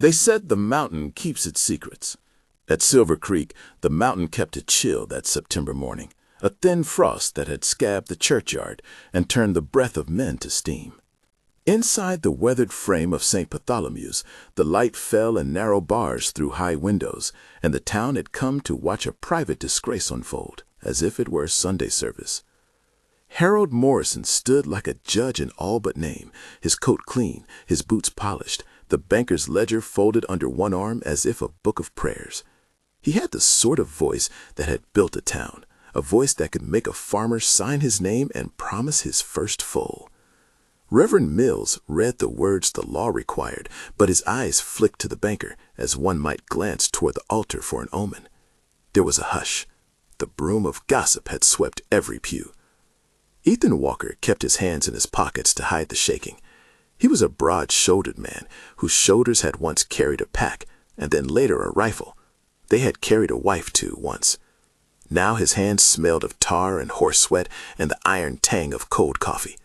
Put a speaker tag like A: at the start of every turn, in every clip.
A: They said the mountain keeps its secrets. At Silver Creek, the mountain kept it chill that September morning, a thin frost that had scabbed the churchyard and turned the breath of men to steam. Inside the weathered frame of St. Bartholomew's, the light fell in narrow bars through high windows, and the town had come to watch a private disgrace unfold, as if it were a Sunday service. Harold Morrison stood like a judge in all but name, his coat clean, his boots polished, the banker's ledger folded under one arm as if a book of prayers. He had the sort of voice that had built a town, a voice that could make a farmer sign his name and promise his first foal. Reverend Mills read the words the law required, but his eyes flicked to the banker as one might glance toward the altar for an omen. There was a hush. The broom of gossip had swept every pew. Ethan Walker kept his hands in his pockets to hide the shaking. He was a broad-shouldered man whose shoulders had once carried a pack and then later a rifle. They had carried a wife, too, once. Now his hands smelled of tar and horse sweat and the iron tang of cold coffee.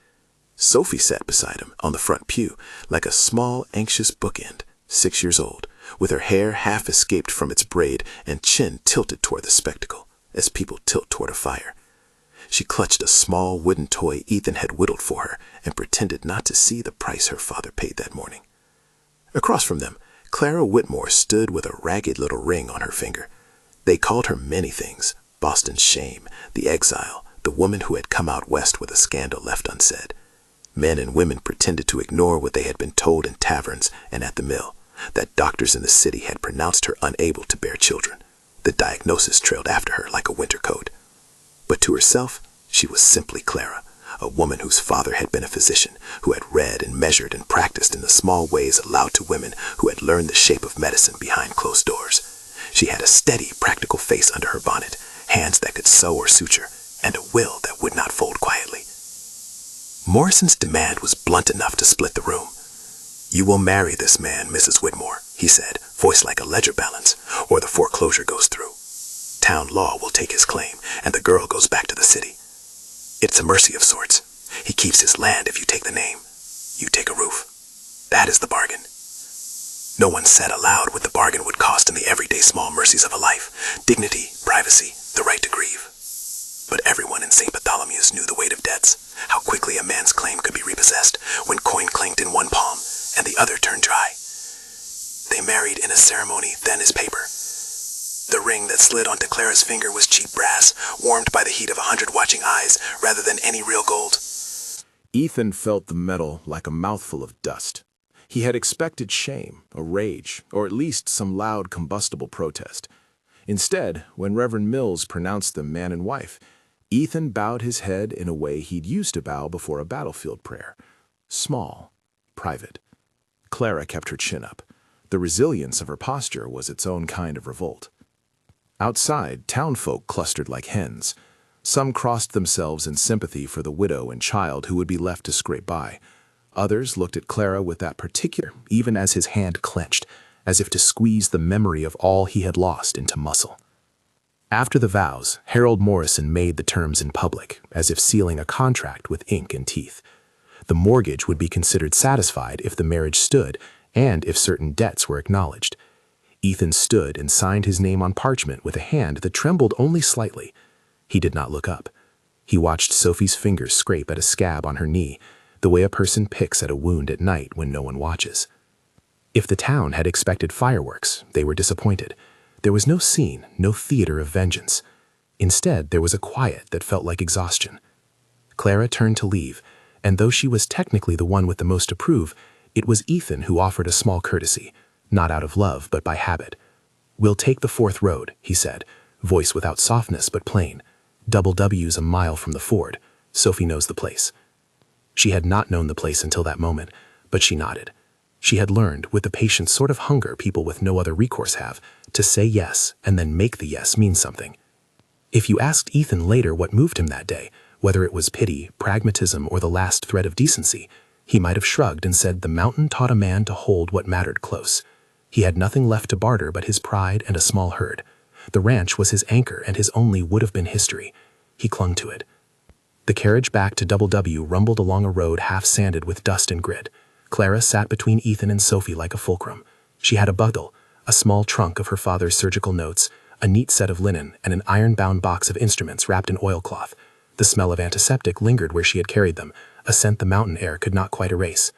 A: Sophie sat beside him on the front pew like a small, anxious bookend, 6 years old, with her hair half escaped from its braid and chin tilted toward the spectacle, as people tilt toward a fire. She clutched a small wooden toy Ethan had whittled for her and pretended not to see the price her father paid that morning. Across from them, Clara Whitmore stood with a ragged little ring on her finger. They called her many things: Boston's shame, the exile, the woman who had come out west with a scandal left unsaid. Men and women pretended to ignore what they had been told in taverns and at the mill, that doctors in the city had pronounced her unable to bear children. The diagnosis trailed after her like a winter coat. But to herself, she was simply Clara, a woman whose father had been a physician, who had read and measured and practiced in the small ways allowed to women who had learned the shape of medicine behind closed doors. She had a steady, practical face under her bonnet, hands that could sew or suture, and a will that would not fold quietly. Morrison's demand was blunt enough to split the room. "You will marry this man, Mrs. Whitmore," he said, voice like a ledger balance, "or the foreclosure goes through. Town law will take his claim, and the girl goes back to the city. It's a mercy of sorts. He keeps his land if you take the name. You take a roof. That is the bargain." No one said aloud what the bargain would cost in the everyday small mercies of a life: dignity, privacy, the right to grieve. But everyone in St. Bartholomew's knew the weight of debts, how quickly a man's claim could be repossessed when coin clanked in one palm and the other turned dry. They married in a ceremony thin as paper. The ring that slid onto Clara's finger was cheap brass, warmed by the heat of 100 watching eyes rather than any real gold.
B: Ethan felt the metal like a mouthful of dust. He had expected shame, a rage, or at least some loud combustible protest. Instead, when Reverend Mills pronounced them man and wife, Ethan bowed his head in a way he'd used to bow before a battlefield prayer. Small, private. Clara kept her chin up. The resilience of her posture was its own kind of revolt. Outside, townfolk clustered like hens. Some crossed themselves in sympathy for the widow and child who would be left to scrape by. Others looked at Clara with that particular, even as his hand clenched, as if to squeeze the memory of all he had lost into muscle. After the vows, Harold Morrison made the terms in public, as if sealing a contract with ink and teeth. The mortgage would be considered satisfied if the marriage stood, and if certain debts were acknowledged. Ethan stood and signed his name on parchment with a hand that trembled only slightly. He did not look up. He watched Sophie's fingers scrape at a scab on her knee, the way a person picks at a wound at night when no one watches. If the town had expected fireworks, they were disappointed. There was no scene, no theater of vengeance. Instead, there was a quiet that felt like exhaustion. Clara turned to leave, and though she was technically the one with the most to prove, it was Ethan who offered a small courtesy, not out of love but by habit. "We'll take the 4th road," he said, voice without softness but plain. "Double W's a mile from the ford. Sophie knows the place." She had not known the place until that moment, but she nodded. She had learned, with the patient sort of hunger people with no other recourse have, to say yes and then make the yes mean something. If you asked Ethan later what moved him that day, whether it was pity, pragmatism, or the last thread of decency, he might have shrugged and said the mountain taught a man to hold what mattered close. He had nothing left to barter but his pride and a small herd. The ranch was his anchor and his only would-have-been history. He clung to it. The carriage back to Double W rumbled along a road half-sanded with dust and grit. Clara sat between Ethan and Sophie like a fulcrum. She had a bundle, a small trunk of her father's surgical notes, a neat set of linen, and an iron-bound box of instruments wrapped in oilcloth. The smell of antiseptic lingered where she had carried them, a scent the mountain air could not quite erase.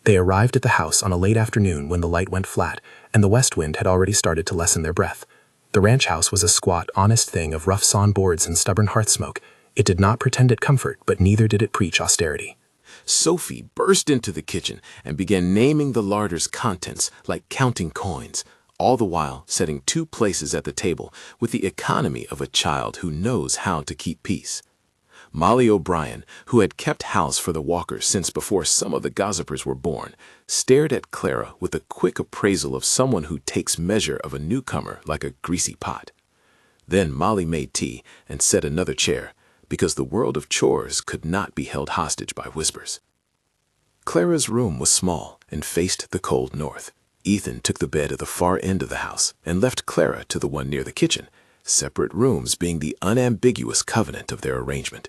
B: They arrived at the house on a late afternoon when the light went flat, and the west wind had already started to lessen their breath. The ranch house was a squat, honest thing of rough sawn boards and stubborn hearth smoke. It did not pretend at comfort, but neither did it preach austerity.
C: Sophie burst into the kitchen and began naming the larder's contents like counting coins, all the while setting 2 places at the table with the economy of a child who knows how to keep peace. Molly O'Brien, who had kept house for the Walkers since before some of the gossipers were born, stared at Clara with a quick appraisal of someone who takes measure of a newcomer like a greasy pot. Then Molly made tea and set another chair, because the world of chores could not be held hostage by whispers. Clara's room was small and faced the cold north. Ethan took the bed at the far end of the house and left Clara to the one near the kitchen, separate rooms being the unambiguous covenant of their arrangement.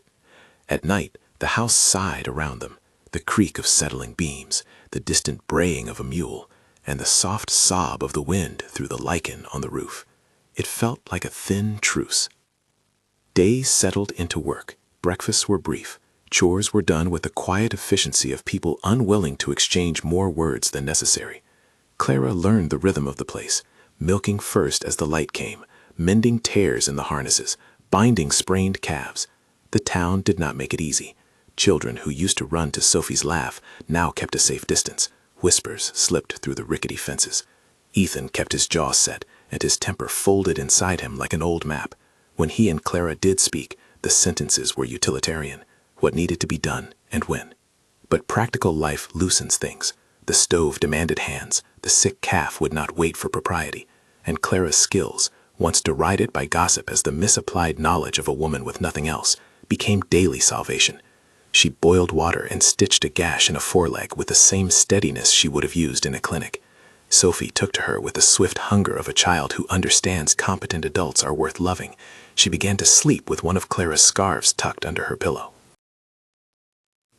C: At night, the house sighed around them, the creak of settling beams, the distant braying of a mule, and the soft sob of the wind through the lichen on the roof. It felt like a thin truce. Days settled into work. Breakfasts were brief. Chores were done with the quiet efficiency of people unwilling to exchange more words than necessary. Clara learned the rhythm of the place, milking first as the light came, mending tears in the harnesses, binding sprained calves. The town did not make it easy. Children who used to run to Sophie's laugh now kept a safe distance. Whispers slipped through the rickety fences. Ethan kept his jaw set and his temper folded inside him like an old map. When he and Clara did speak, the sentences were utilitarian, what needed to be done and when. But practical life loosens things. The stove demanded hands, the sick calf would not wait for propriety, and Clara's skills, once derided by gossip as the misapplied knowledge of a woman with nothing else, became daily salvation. She boiled water and stitched a gash in a foreleg with the same steadiness she would have used in a clinic. Sophie took to her with the swift hunger of a child who understands competent adults are worth loving. She began to sleep with one of Clara's scarves tucked under her pillow.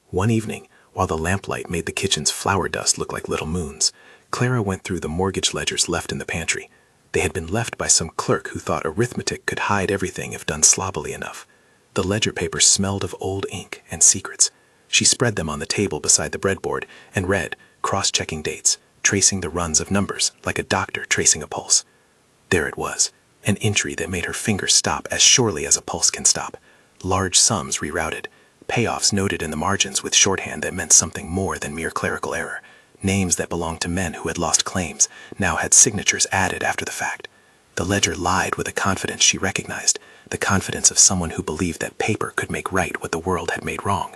C: One evening, while the lamplight made the kitchen's flour dust look like little moons, Clara went through the mortgage ledgers left in the pantry. They had been left by some clerk who thought arithmetic could hide everything if done sloppily enough. The ledger paper smelled of old ink and secrets. She spread them on the table beside the breadboard and read, cross-checking dates, tracing the runs of numbers like a doctor tracing a pulse. There it was, an entry that made her fingers stop as surely as a pulse can stop. Large sums rerouted, payoffs noted in the margins with shorthand that meant something more than mere clerical error. Names that belonged to men who had lost claims now had signatures added after the fact. The ledger lied with a confidence she recognized, the confidence of someone who believed that paper could make right what the world had made wrong.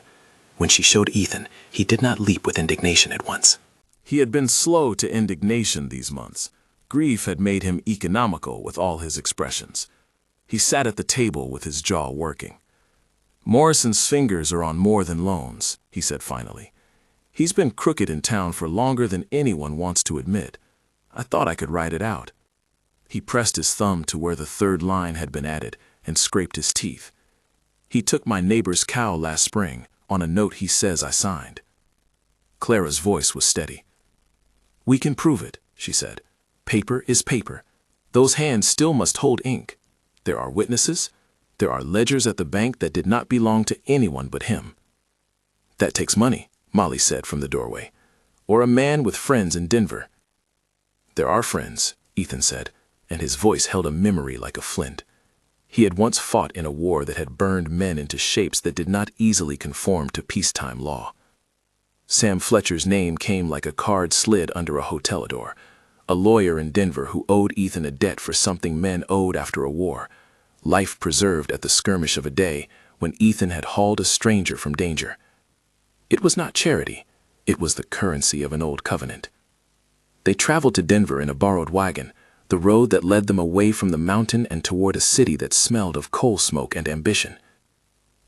C: When she showed Ethan, he did not leap with indignation at once.
A: He had been slow to indignation these months. Grief had made him economical with all his expressions. He sat at the table with his jaw working. "Morrison's fingers are on more than loans," he said finally. "He's been crooked in town for longer than anyone wants to admit. I thought I could write it out." He pressed his thumb to where the third line had been added and scraped his teeth. "He took my neighbor's cow last spring on a note he says I signed." Clara's voice was steady. "We can prove it," she said. "Paper is paper. Those hands still must hold ink. There are witnesses. There are ledgers at the bank that did not belong to anyone but him." "That takes money," Molly said from the doorway. "Or a man with friends in Denver." "There are friends," Ethan said, and his voice held a memory like a flint. He had once fought in a war that had burned men into shapes that did not easily conform to peacetime law. Sam Fletcher's name came like a card slid under a hotel door, a lawyer in Denver who owed Ethan a debt for something men owed after a war, life preserved at the skirmish of a day when Ethan had hauled a stranger from danger. It was not charity, it was the currency of an old covenant. They traveled to Denver in a borrowed wagon, the road that led them away from the mountain and toward a city that smelled of coal smoke and ambition.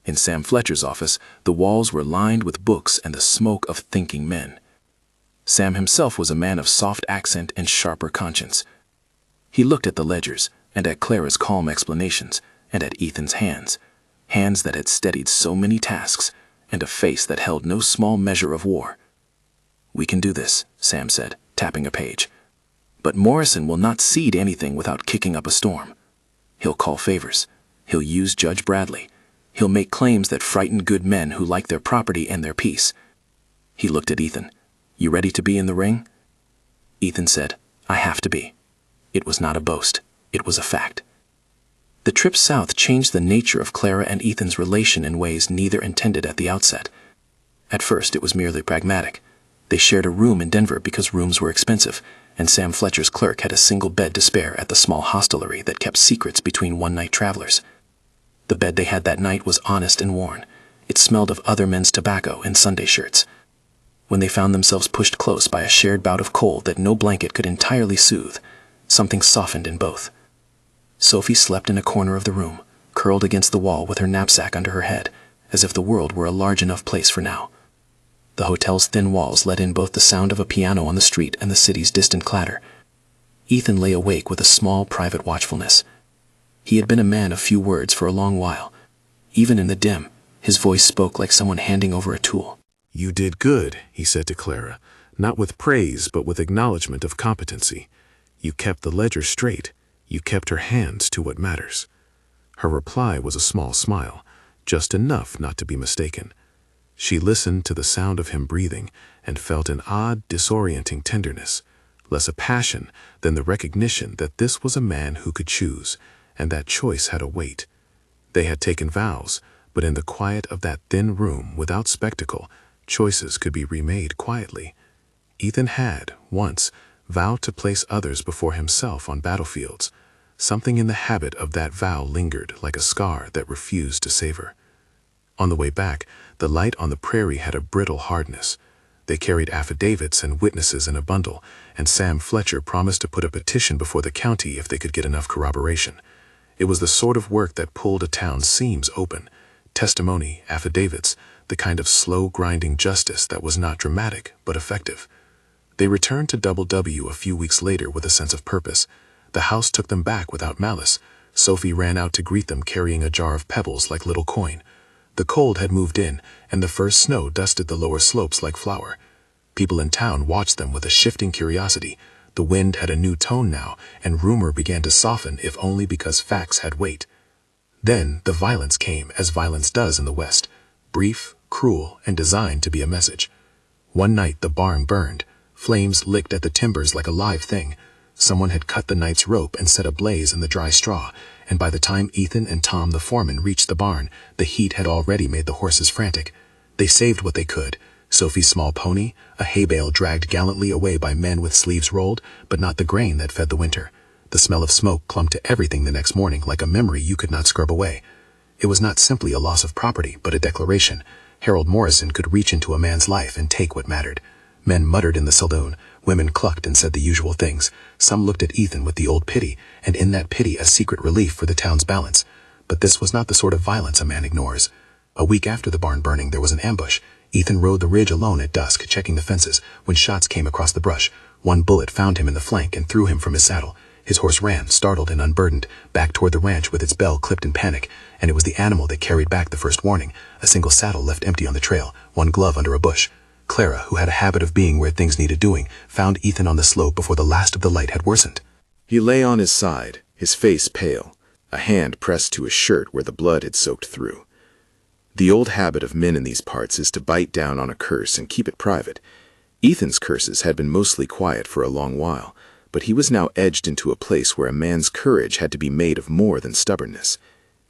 A: In Sam Fletcher's office, the walls were lined with books and the smoke of thinking men. Sam himself was a man of soft accent and sharper conscience. He looked at the ledgers and at Clara's calm explanations and at Ethan's hands, hands that had steadied so many tasks and a face that held no small measure of war. "We can do this," Sam said, tapping a page.
C: But Morrison will not cede anything without kicking up a storm. He'll call favors. He'll use Judge Bradley. He'll make claims that frighten good men who like their property and their peace. He looked at Ethan. You ready to be in the ring? Ethan said, I have to be. It was not a boast. It was a fact. The trip south changed the nature of Clara and Ethan's relation in ways neither intended at the outset. At first, it was merely pragmatic. They shared a room in Denver because rooms were expensive, and Sam Fletcher's clerk had a single bed to spare at the small hostelry that kept secrets between one-night travelers. The bed they had that night was honest and worn. It smelled of other men's tobacco and Sunday shirts. When they found themselves pushed close by a shared bout of cold that no blanket could entirely soothe, something softened in both. Sophie slept in a corner of the room, curled against the wall with her knapsack under her head, as if the world were a large enough place for now. The hotel's thin walls let in both the sound of a piano on the street and the city's distant clatter. Ethan lay awake with a small private watchfulness. He had been a man of few words for a long while. Even in the dim, his voice spoke like someone handing over a tool.
B: You did good, he said to Clara, not with praise but with acknowledgement of competency. You kept the ledger straight. You kept her hands to what matters. Her reply was a small smile, just enough not to be mistaken. She listened to the sound of him breathing and felt an odd, disorienting tenderness, less a passion than the recognition that this was a man who could choose, and that choice had a weight. They had taken vows, but in the quiet of that thin room, without spectacle, choices could be remade quietly. Ethan had, once, vowed to place others before himself on battlefields. Something in the habit of that vow lingered like a scar that refused to savor. On the way back, the light on the prairie had a brittle hardness. They carried affidavits and witnesses in a bundle, and Sam Fletcher promised to put a petition before the county if they could get enough corroboration. It was the sort of work that pulled a town's seams open. Testimony, affidavits, the kind of slow-grinding justice that was not dramatic but effective. They returned to Double W a few weeks later with a sense of purpose. The house took them back without malice. Sophie ran out to greet them carrying a jar of pebbles like little coin. The cold had moved in, and the first snow dusted the lower slopes like flour. People in town watched them with a shifting curiosity. The wind had a new tone now, and rumor began to soften if only because facts had weight. Then the violence came, as violence does in the West, brief, cruel, and designed to be a message. One night the barn burned. Flames licked at the timbers like a live thing. Someone had cut the night's rope and set a blaze in the dry straw, and by the time Ethan and Tom the foreman reached the barn, the heat had already made the horses frantic. They saved what they could. Sophie's small pony, a hay bale dragged gallantly away by men with sleeves rolled, but not the grain that fed the winter. The smell of smoke clung to everything the next morning like a memory you could not scrub away. It was not simply a loss of property, but a declaration. Harold Morrison could reach into a man's life and take what mattered. Men muttered in the saloon. Women clucked and said the usual things. Some looked at Ethan with the old pity, and in that pity a secret relief for the town's balance. But this was not the sort of violence a man ignores. A week after the barn burning, there was an ambush. Ethan rode the ridge alone at dusk, checking the fences, when shots came across the brush. One bullet found him in the flank and threw him from his saddle. His horse ran, startled and unburdened, back toward the ranch with its bell clipped in panic, and it was the animal that carried back the first warning. A single saddle left empty on the trail, one glove under a bush. Clara, who had a habit of being where things needed doing, found Ethan on the slope before the last of the light had worsened.
A: He lay on his side, his face pale, a hand pressed to his shirt where the blood had soaked through. The old habit of men in these parts is to bite down on a curse and keep it private. Ethan's curses had been mostly quiet for a long while, but he was now edged into a place where a man's courage had to be made of more than stubbornness.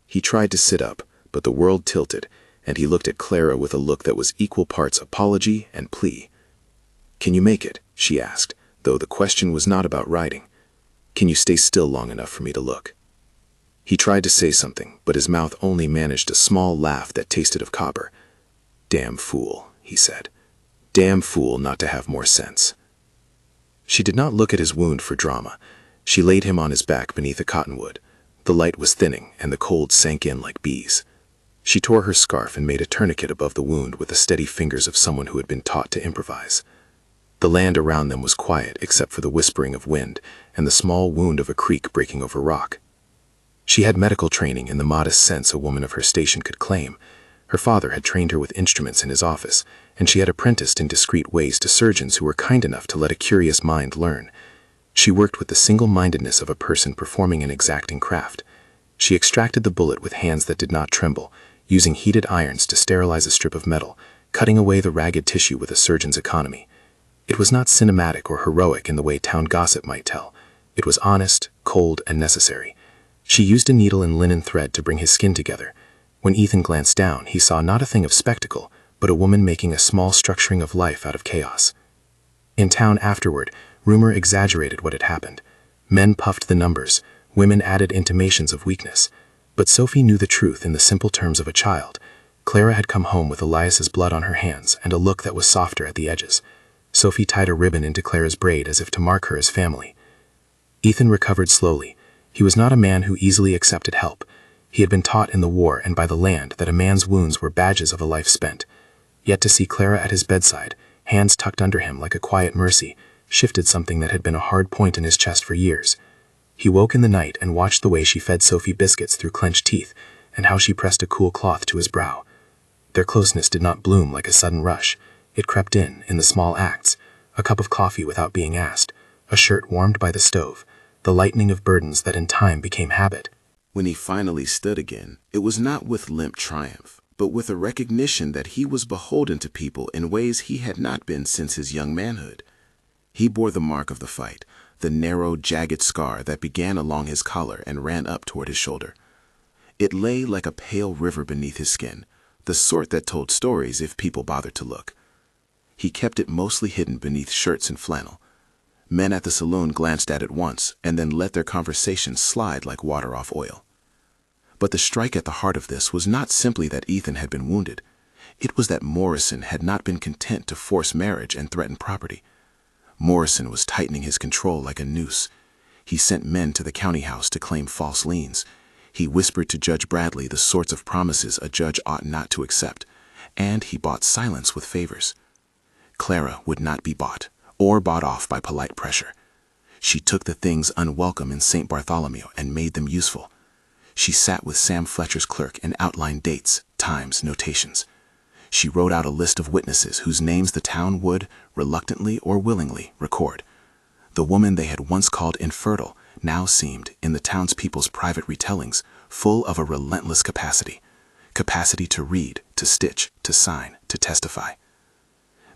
A: He tried to sit up, but the world tilted, and he looked at Clara with a look that was equal parts apology and plea. "Can you make it?" she asked, though the question was not about riding. "Can you stay still long enough for me to look?" He tried to say something, but his mouth only managed a small laugh that tasted of copper. "Damn fool," he said. "Damn fool not to have more sense." She did not look at his wound for drama. She laid him on his back beneath a cottonwood. The light was thinning, and the cold sank in like bees. She tore her scarf and made a tourniquet above the wound with the steady fingers of someone who had been taught to improvise. The land around them was quiet except for the whispering of wind and the small wound of a creek breaking over rock. She had medical training in the modest sense a woman of her station could claim. Her father had trained her with instruments in his office, and she had apprenticed in discreet ways to surgeons who were kind enough to let a curious mind learn.
D: She worked with the single-mindedness of a person performing an exacting craft. She extracted the bullet with hands that did not tremble, using heated irons to sterilize a strip of metal, cutting away the ragged tissue with a surgeon's economy. It was not cinematic or heroic in the way town gossip might tell. It was honest, cold, and necessary. She used a needle and linen thread to bring his skin together. When Ethan glanced down, he saw not a thing of spectacle, but a woman making a small structuring of life out of chaos. In town afterward, rumor exaggerated what had happened. Men puffed the numbers, women added intimations of weakness. But Sophie knew the truth in the simple terms of a child. Clara had come home with Elias's blood on her hands and a look that was softer at the edges. Sophie tied a ribbon into Clara's braid as if to mark her as family. Ethan recovered slowly. He was not a man who easily accepted help. He had been taught in the war and by the land that a man's wounds were badges of a life spent. Yet to see Clara at his bedside, hands tucked under him like a quiet mercy, shifted something that had been a hard point in his chest for years. He woke in the night and watched the way she fed Sophie biscuits through clenched teeth and how she pressed a cool cloth to his brow. Their closeness did not bloom like a sudden rush. It crept in the small acts, a cup of coffee without being asked, a shirt warmed by the stove, the lightening of burdens that in time became habit.
C: When he finally stood again, it was not with limp triumph, but with a recognition that he was beholden to people in ways he had not been since his young manhood. He bore the mark of the fight, the narrow, jagged scar that began along his collar and ran up toward his shoulder. It lay like a pale river beneath his skin, the sort that told stories if people bothered to look. He kept it mostly hidden beneath shirts and flannel. Men at the saloon glanced at it once and then let their conversation slide like water off oil. But the strike at the heart of this was not simply that Ethan had been wounded. It was that Morrison had not been content to force marriage and threaten property. Morrison was tightening his control like a noose. He sent men to the county house to claim false liens. He whispered to Judge Bradley the sorts of promises a judge ought not to accept, and he bought silence with favors. Clara would not be bought or bought off by polite pressure. She took the things unwelcome in St. Bartholomew and made them useful. She sat with Sam Fletcher's clerk and outlined dates, times, notations. She wrote out a list of witnesses whose names the town would, reluctantly or willingly, record. The woman they had once called infertile now seemed, in the townspeople's private retellings, full of a relentless capacity to read, to stitch, to sign, to testify.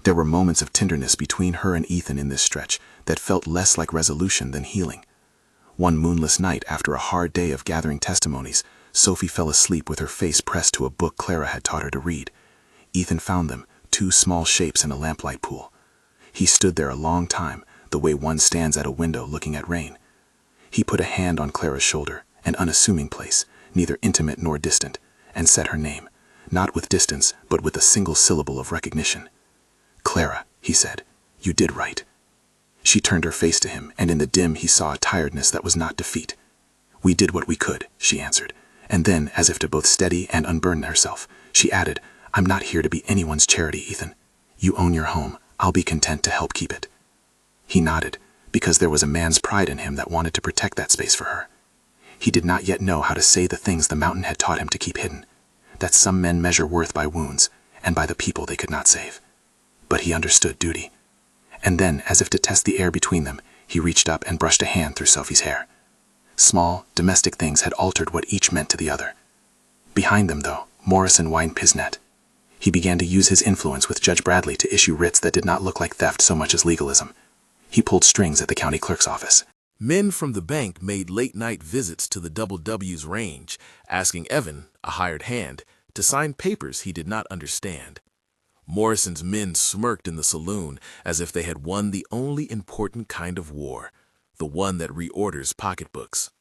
C: There were moments of tenderness between her and Ethan in this stretch that felt less like resolution than healing. One moonless night after a hard day of gathering testimonies, Sophie fell asleep with her face pressed to a book Clara had taught her to read. Ethan found them, two small shapes in a lamplight pool. He stood there a long time, the way one stands at a window looking at rain. He put a hand on Clara's shoulder, an unassuming place, neither intimate nor distant, and said her name, not with distance, but with a single syllable of recognition. "Clara," he said, "you did right." She turned her face to him, and in the dim he saw a tiredness that was not defeat. "We did what we could," she answered, and then, as if to both steady and unburden herself, she added, "I'm not here to be anyone's charity, Ethan. You own your home. I'll be content to help keep it." He nodded, because there was a man's pride in him that wanted to protect that space for her. He did not yet know how to say the things the mountain had taught him to keep hidden, that some men measure worth by wounds and by the people they could not save. But he understood duty. And then, as if to test the air between them, he reached up and brushed a hand through Sophie's hair. Small, domestic things had altered what each meant to the other. Behind them, though, Morrison widened his net. He began to use his influence with Judge Bradley to issue writs that did not look like theft so much as legalism. He pulled strings at the county clerk's office.
B: Men from the bank made late-night visits to the Double W's range, asking Evan, a hired hand, to sign papers he did not understand. Morrison's men smirked in the saloon as if they had won the only important kind of war, the one that reorders pocketbooks.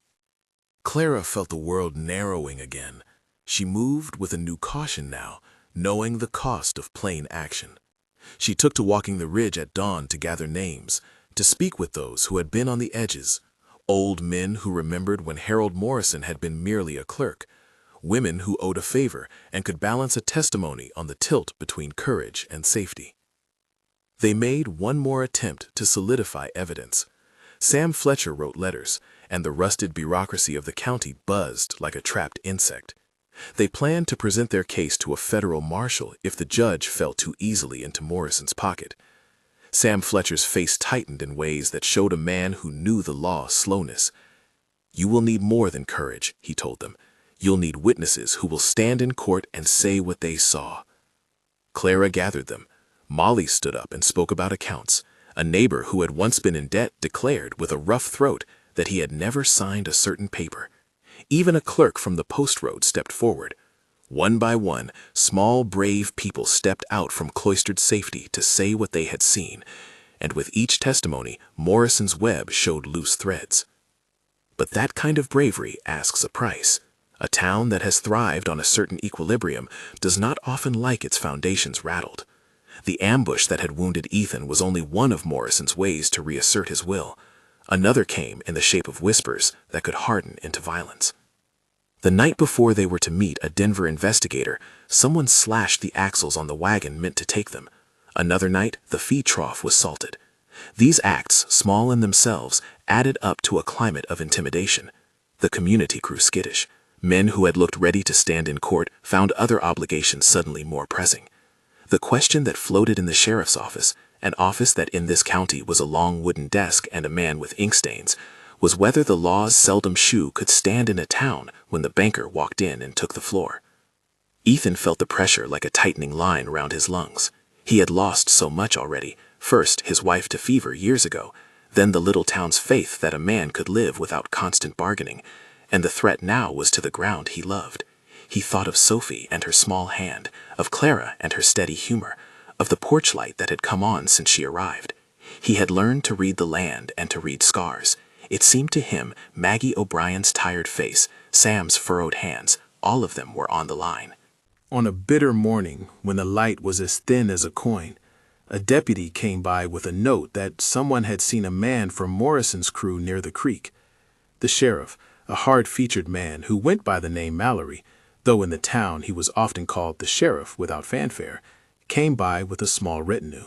B: Clara felt the world narrowing again. She moved with a new caution now, knowing the cost of plain action. She took to walking the ridge at dawn to gather names, to speak with those who had been on the edges, old men who remembered when Harold Morrison had been merely a clerk, women who owed a favor and could balance a testimony on the tilt between courage and safety. They made one more attempt to solidify evidence. Sam Fletcher wrote letters, and the rusted bureaucracy of the county buzzed like a trapped insect. They planned to present their case to a federal marshal if the judge fell too easily into Morrison's pocket.
C: Sam Fletcher's face tightened in ways that showed a man who knew the law's slowness. "You will need more than courage," he told them. "You'll need witnesses who will stand in court and say what they saw." Clara gathered them. Molly stood up and spoke about accounts. A neighbor who had once been in debt declared with a rough throat that he had never signed a certain paper. Even a clerk from the post road stepped forward. One by one, small, brave people stepped out from cloistered safety to say what they had seen, and with each testimony, Morrison's web showed loose threads. But that kind of bravery asks a price. A town that has thrived on a certain equilibrium does not often like its foundations rattled. The ambush that had wounded Ethan was only one of Morrison's ways to reassert his will. Another came in the shape of whispers that could harden into violence. The night before they were to meet a Denver investigator, someone slashed the axles on the wagon meant to take them. Another night, the feed trough was salted. These acts, small in themselves, added up to a climate of intimidation. The community grew skittish. Men who had looked ready to stand in court found other obligations suddenly more pressing. The question that floated in the sheriff's office, an office that in this county was a long wooden desk and a man with ink stains, was whether the law's seldom shoe could stand in a town when the banker walked in and took the floor. Ethan felt the pressure like a tightening line round his lungs. He had lost so much already, first his wife to fever years ago, then the little town's faith that a man could live without constant bargaining, and the threat now was to the ground he loved. He thought of Sophie and her small hand, of Clara and her steady humor, of the porch light that had come on since she arrived. He had learned to read the land and to read scars. It seemed to him Maggie O'Brien's tired face, Sam's furrowed hands, all of them were on the line.
B: On a bitter morning, when the light was as thin as a coin, a deputy came by with a note that someone had seen a man from Morrison's crew near the creek. The sheriff, a hard-featured man who went by the name Mallory, though in the town he was often called the sheriff without fanfare, came by with a small retinue.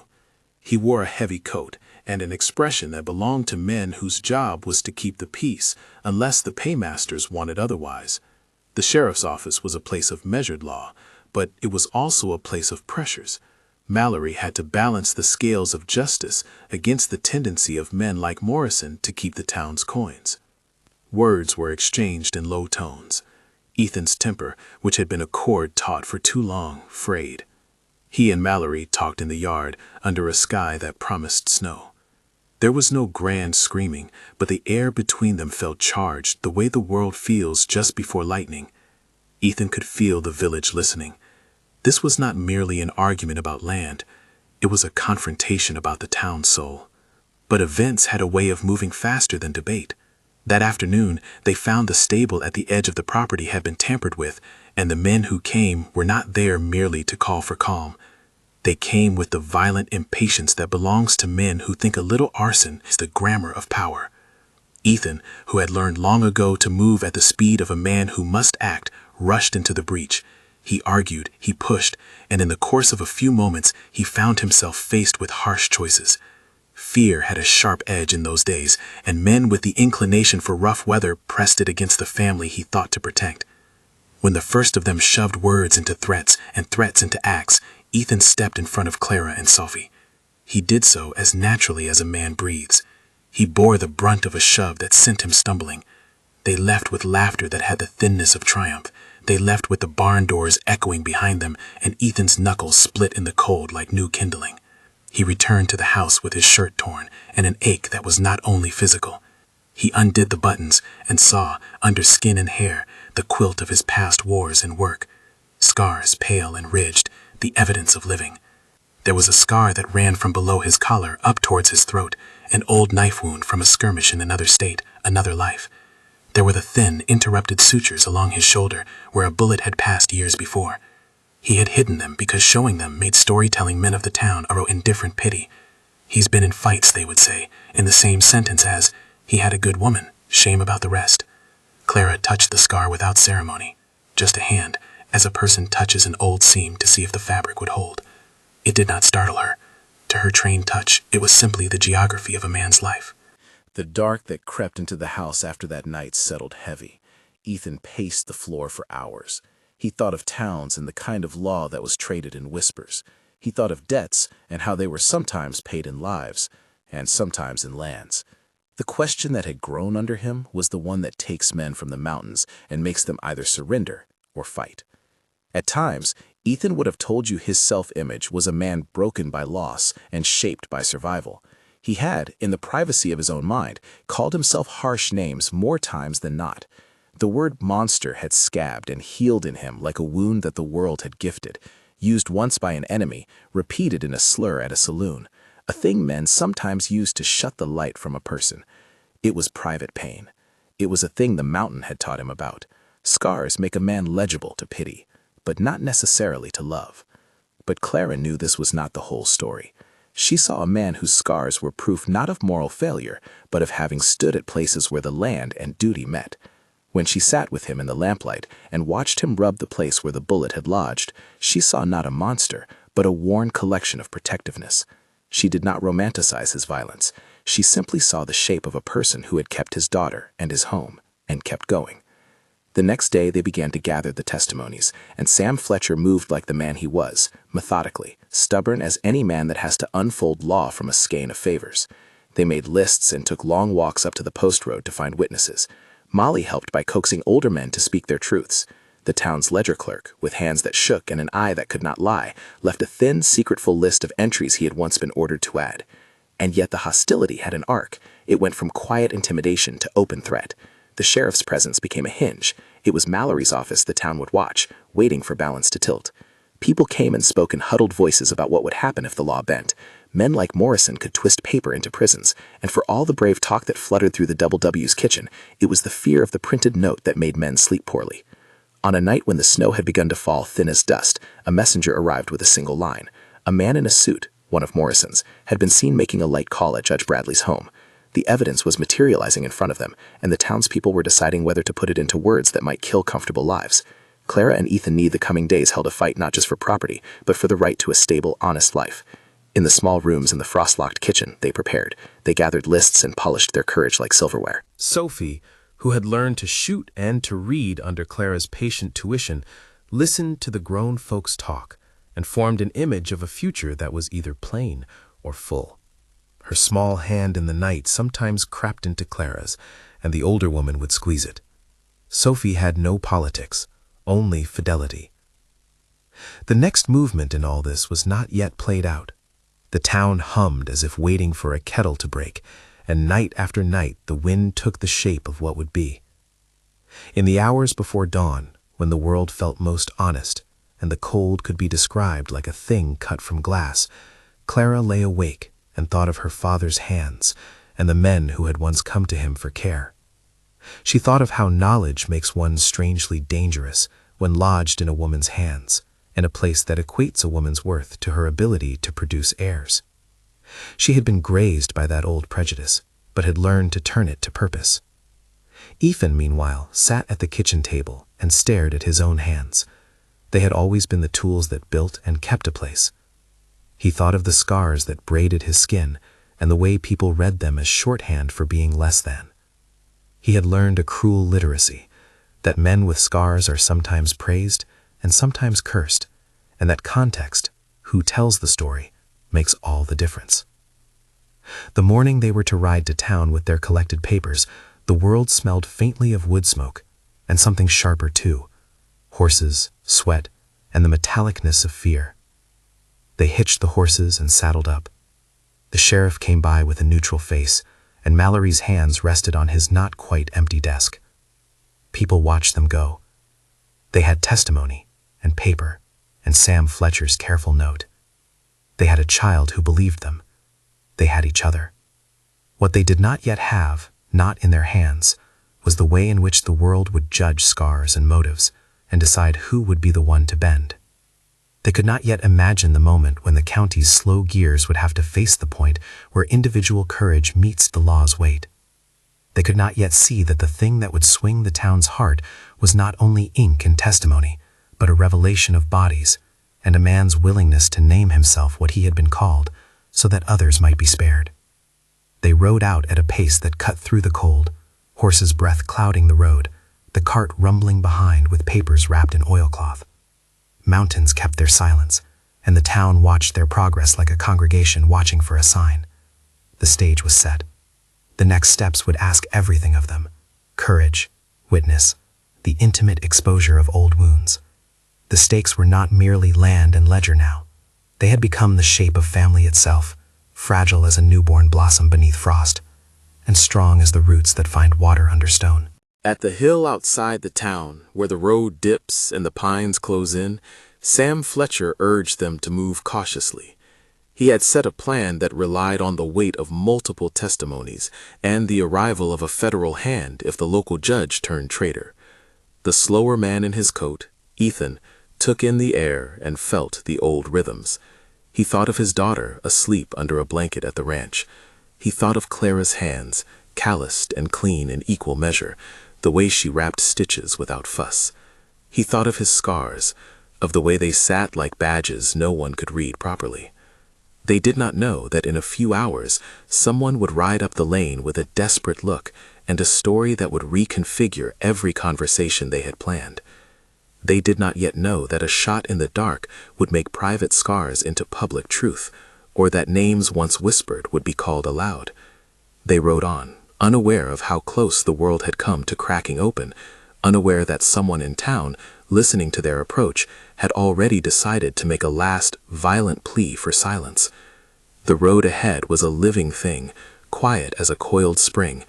B: He wore a heavy coat and an expression that belonged to men whose job was to keep the peace unless the paymasters wanted otherwise. The sheriff's office was a place of measured law, but it was also a place of pressures. Mallory had to balance the scales of justice against the tendency of men like Morrison to keep the town's coins. Words were exchanged in low tones. Ethan's temper, which had been a cord taut for too long, frayed. He and Mallory talked in the yard under a sky that promised snow. There was no grand screaming, but the air between them felt charged the way the world feels just before lightning. Ethan could feel the village listening. This was not merely an argument about land. It was a confrontation about the town's soul. But events had a way of moving faster than debate. That afternoon, they found the stable at the edge of the property had been tampered with, and the men who came were not there merely to call for calm. They came with the violent impatience that belongs to men who think a little arson is the grammar of power. Ethan, who had learned long ago to move at the speed of a man who must act, rushed into the breach. He argued, he pushed, and in the course of a few moments, he found himself faced with harsh choices. Fear had a sharp edge in those days, and men with the inclination for rough weather pressed it against the family he thought to protect. When the first of them shoved words into threats and threats into acts, Ethan stepped in front of Clara and Sophie. He did so as naturally as a man breathes. He bore the brunt of a shove that sent him stumbling. They left with laughter that had the thinness of triumph. They left with the barn doors echoing behind them, and Ethan's knuckles split in the cold like new kindling. He returned to the house with his shirt torn and an ache that was not only physical. He undid the buttons and saw, under skin and hair, the quilt of his past wars and work. Scars, pale and ridged, the evidence of living. There was a scar that ran from below his collar up towards his throat, an old knife wound from a skirmish in another state, another life. There were the thin, interrupted sutures along his shoulder where a bullet had passed years before. He had hidden them because showing them made storytelling men of the town a indifferent pity. He's been in fights, they would say, in the same sentence as, he had a good woman, shame about the rest. Clara touched the scar without ceremony, just a hand, as a person touches an old seam to see if the fabric would hold. It did not startle her. To her trained touch, it was simply the geography of a man's life.
C: The dark that crept into the house after that night settled heavy. Ethan paced the floor for hours. He thought of towns and the kind of law that was traded in whispers.
B: He thought of debts and how they were sometimes paid in lives and sometimes in lands. The question that had grown under him was the one that takes men from the mountains and makes them either surrender or fight. At times, Ethan would have told you his self-image was a man broken by loss and shaped by survival. He had, in the privacy of his own mind, called himself harsh names more times than not. The word monster had scabbed and healed in him like a wound that the world had gifted, used once by an enemy, repeated in a slur at a saloon, a thing men sometimes used to shut the light from a person. It was private pain. It was a thing the mountain had taught him about. Scars make a man legible to pity, but not necessarily to love. But Clara knew this was not the whole story. She saw a man whose scars were proof not of moral failure, but of having stood at places where the land and duty met. When she sat with him in the lamplight and watched him rub the place where the bullet had lodged, she saw not a monster, but a worn collection of protectiveness. She did not romanticize his violence. She simply saw the shape of a person who had kept his daughter and his home, and kept going. The next day they began to gather the testimonies, and Sam Fletcher moved like the man he was, methodically, stubborn as any man that has to unfold law from a skein of favors. They made lists and took long walks up to the post road to find witnesses. Molly helped by coaxing older men to speak their truths. The town's ledger clerk, with hands that shook and an eye that could not lie, left a thin, secretful list of entries he had once been ordered to add. And yet the hostility had an arc. It went from quiet intimidation to open threat. The sheriff's presence became a hinge. It was Mallory's office the town would watch, waiting for balance to tilt. People came and spoke in huddled voices about what would happen if the law bent. Men like Morrison could twist paper into prisons, and for all the brave talk that fluttered through the Double W's kitchen, it was the fear of the printed note that made men sleep poorly. On a night when the snow had begun to fall thin as dust, a messenger arrived with a single line. A man in a suit, one of Morrison's, had been seen making a light call at Judge Bradley's home. The evidence was materializing in front of them, and the townspeople were deciding whether to put it into words that might kill comfortable lives. Clara and Ethan Need the coming days held a fight not just for property, but for the right to a stable, honest life. In the small rooms in the frost-locked kitchen, they prepared. They gathered lists and polished their courage like silverware.
E: Sophie, who had learned to shoot and to read under Clara's patient tuition, listened to the grown folks talk and formed an image of a future that was either plain or full. Her small hand in the night sometimes crept into Clara's, and the older woman would squeeze it. Sophie had no politics, only fidelity. The next movement in all this was not yet played out. The town hummed as if waiting for a kettle to break, and night after night the wind took the shape of what would be. In the hours before dawn, when the world felt most honest, and the cold could be described like a thing cut from glass, Clara lay awake and thought of her father's hands and the men who had once come to him for care. She thought of how knowledge makes one strangely dangerous when lodged in a woman's hands, in a place that equates a woman's worth to her ability to produce heirs. She had been grazed by that old prejudice, but had learned to turn it to purpose. Ethan, meanwhile, sat at the kitchen table and stared at his own hands. They had always been the tools that built and kept a place. He thought of the scars that braided his skin and the way people read them as shorthand for being less than. He had learned a cruel literacy, that men with scars are sometimes praised and sometimes cursed, and that context, who tells the story, makes all the difference. The morning they were to ride to town with their collected papers, the world smelled faintly of wood smoke, and something sharper too, horses, sweat, and the metallicness of fear. They hitched the horses and saddled up. The sheriff came by with a neutral face, and Mallory's hands rested on his not quite empty desk. People watched them go. They had testimony, and paper, and Sam Fletcher's careful note. They had a child who believed them. They had each other. What they did not yet have, not in their hands, was the way in which the world would judge scars and motives, and decide who would be the one to bend. They could not yet imagine the moment when the county's slow gears would have to face the point where individual courage meets the law's weight. They could not yet see that the thing that would swing the town's heart was not only ink and testimony, but a revelation of bodies, and a man's willingness to name himself what he had been called, so that others might be spared. They rode out at a pace that cut through the cold, horses' breath clouding the road, the cart rumbling behind with papers wrapped in oilcloth. Mountains kept their silence,
F: and the town watched their progress like a congregation watching for a sign. The stage was set. The next steps would ask everything of them: courage, witness, the intimate exposure of old wounds. The stakes were not merely land and ledger now. They had become the shape of family itself, fragile as a newborn blossom beneath frost, and strong as the roots that find water under stone.
C: At the hill outside the town, where the road dips and the pines close in, Sam Fletcher urged them to move cautiously. He had set a plan that relied on the weight of multiple testimonies and the arrival of a federal hand if the local judge turned traitor. The slower man in his coat, Ethan, took in the air and felt the old rhythms. He thought of his daughter asleep under a blanket at the ranch. He thought of Clara's hands, calloused and clean in equal measure, the way she wrapped stitches without fuss. He thought of his scars, of the way they sat like badges no one could read properly. They did not know that in a few hours someone would ride up the lane with a desperate look and a story that would reconfigure every conversation they had planned. They did not yet know that a shot in the dark would make private scars into public truth, or that names once whispered would be called aloud. They rode on, unaware of how close the world had come to cracking open, unaware that someone in town, listening to their approach, had already decided to make a last, violent plea for silence. The road ahead was a living thing, quiet as a coiled spring.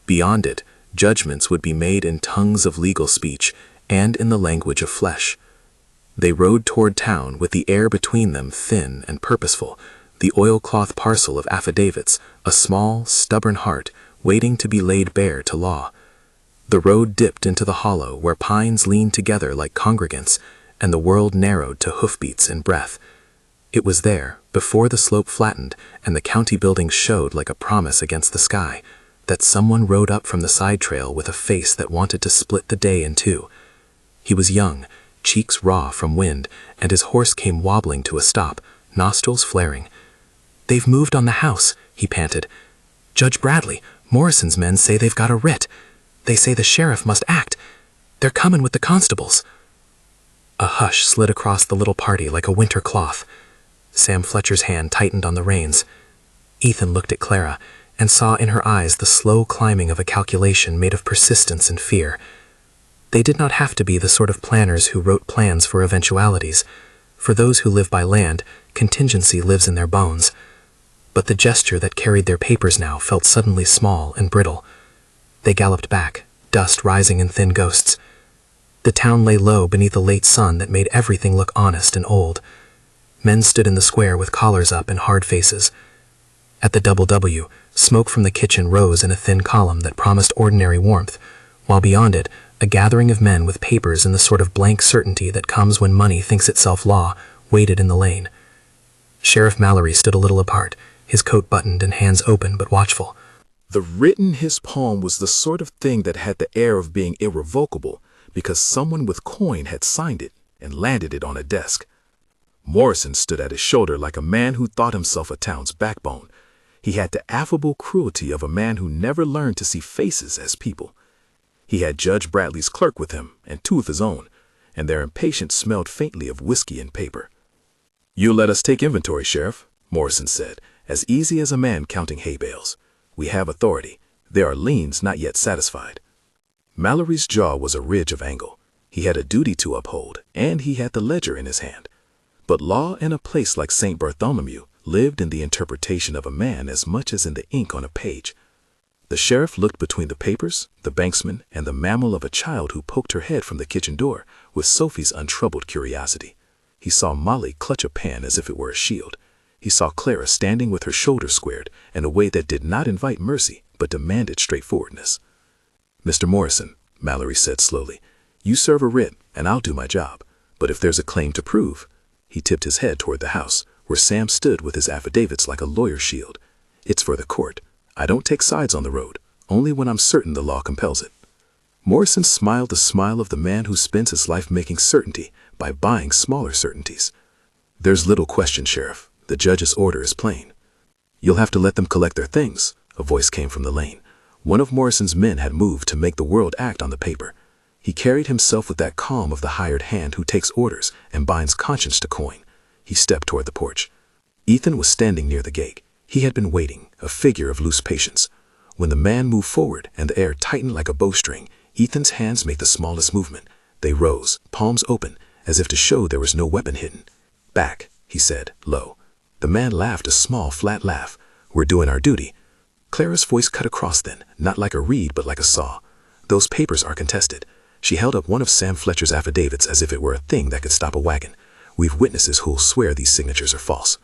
C: Beyond it, judgments would be made in tongues of legal speech and in the language of flesh. They rode toward town with the air between them thin and purposeful, the oilcloth parcel of affidavits, a small, stubborn heart waiting to be laid bare to law. The road dipped into the hollow where pines leaned together like congregants, and the world narrowed to hoofbeats and breath. It was there, before the slope flattened and the county buildings showed like a promise against the sky, that someone rode up from the side trail with a face that wanted to split the day in two. He was young, cheeks raw from wind, and his horse came wobbling to a stop, nostrils flaring. "They've moved on the house," he panted. "Judge Bradley, Morrison's men say they've got a writ. They say the sheriff must act. They're comin' with the constables." A hush slid across the little party like a winter cloth. Sam Fletcher's hand tightened on the reins. Ethan looked at Clara and saw in her eyes the slow climbing of a calculation made of persistence and fear. They did not have to be the sort of planners who wrote plans for eventualities. For those who live by land, contingency lives in their bones. But the gesture that carried their papers now felt suddenly small and brittle. They galloped back, dust rising in thin ghosts. The town lay low beneath a late sun that made everything look honest and old. Men stood in the square with collars up and hard faces. At the Double W, smoke from the kitchen rose in a thin column that promised ordinary warmth, while beyond it, a gathering of men with papers and the sort of blank certainty that comes when money thinks itself law waited in the lane. Sheriff Mallory stood a little apart, his coat buttoned and hands open but watchful.
B: The writ in his palm was the sort of thing that had the air of being irrevocable because someone with coin had signed it and landed it on a desk. Morrison stood at his shoulder like a man who thought himself a town's backbone. He had the affable cruelty of a man who never learned to see faces as people. He had Judge Bradley's clerk with him and two of his own, and their impatience smelled faintly of whiskey and paper. "You let us take inventory, Sheriff," Morrison said, as easy as a man counting hay bales. "We have authority. There are liens not yet satisfied." Mallory's jaw was a ridge of angle. He had a duty to uphold, and he had the ledger in his hand. But law in a place like St. Bartholomew lived in the interpretation of a man as much as in the ink on a page. The sheriff looked between the papers, the banksman, and the mammal of a child who poked her head from the kitchen door with Sophie's untroubled curiosity. He saw Molly clutch a pan as if it were a shield. He saw Clara standing with her shoulders squared in a way that did not invite mercy but demanded straightforwardness. "Mr. Morrison," Mallory said slowly, "you serve a writ and I'll do my job. But if there's a claim to prove—" He tipped his head toward the house, where Sam stood with his affidavits like a lawyer's shield. "It's for the court. I don't take sides on the road, only when I'm certain the law compels it." Morrison smiled the smile of the man who spends his life making certainty by buying smaller certainties. "There's little question, Sheriff. The judge's order is plain." "You'll have to let them collect their things," a voice came from the lane. One of Morrison's men had moved to make the world act on the paper. He carried himself with that calm of the hired hand who takes orders and binds conscience to coin.
D: He stepped toward the porch. Ethan was standing near the gate. He had been waiting, a figure of loose patience. When the man moved forward and the air tightened like a bowstring, Ethan's hands made the smallest movement. They rose, palms open, as if to show there was no weapon hidden. "Back," he said, low. The man laughed a small, flat laugh. "We're doing our duty." Clara's voice cut across then, not like a reed but like a saw. "Those papers are contested." She held up one of Sam Fletcher's affidavits as if it were a thing that could stop a wagon. "We've witnesses who'll swear these signatures are false."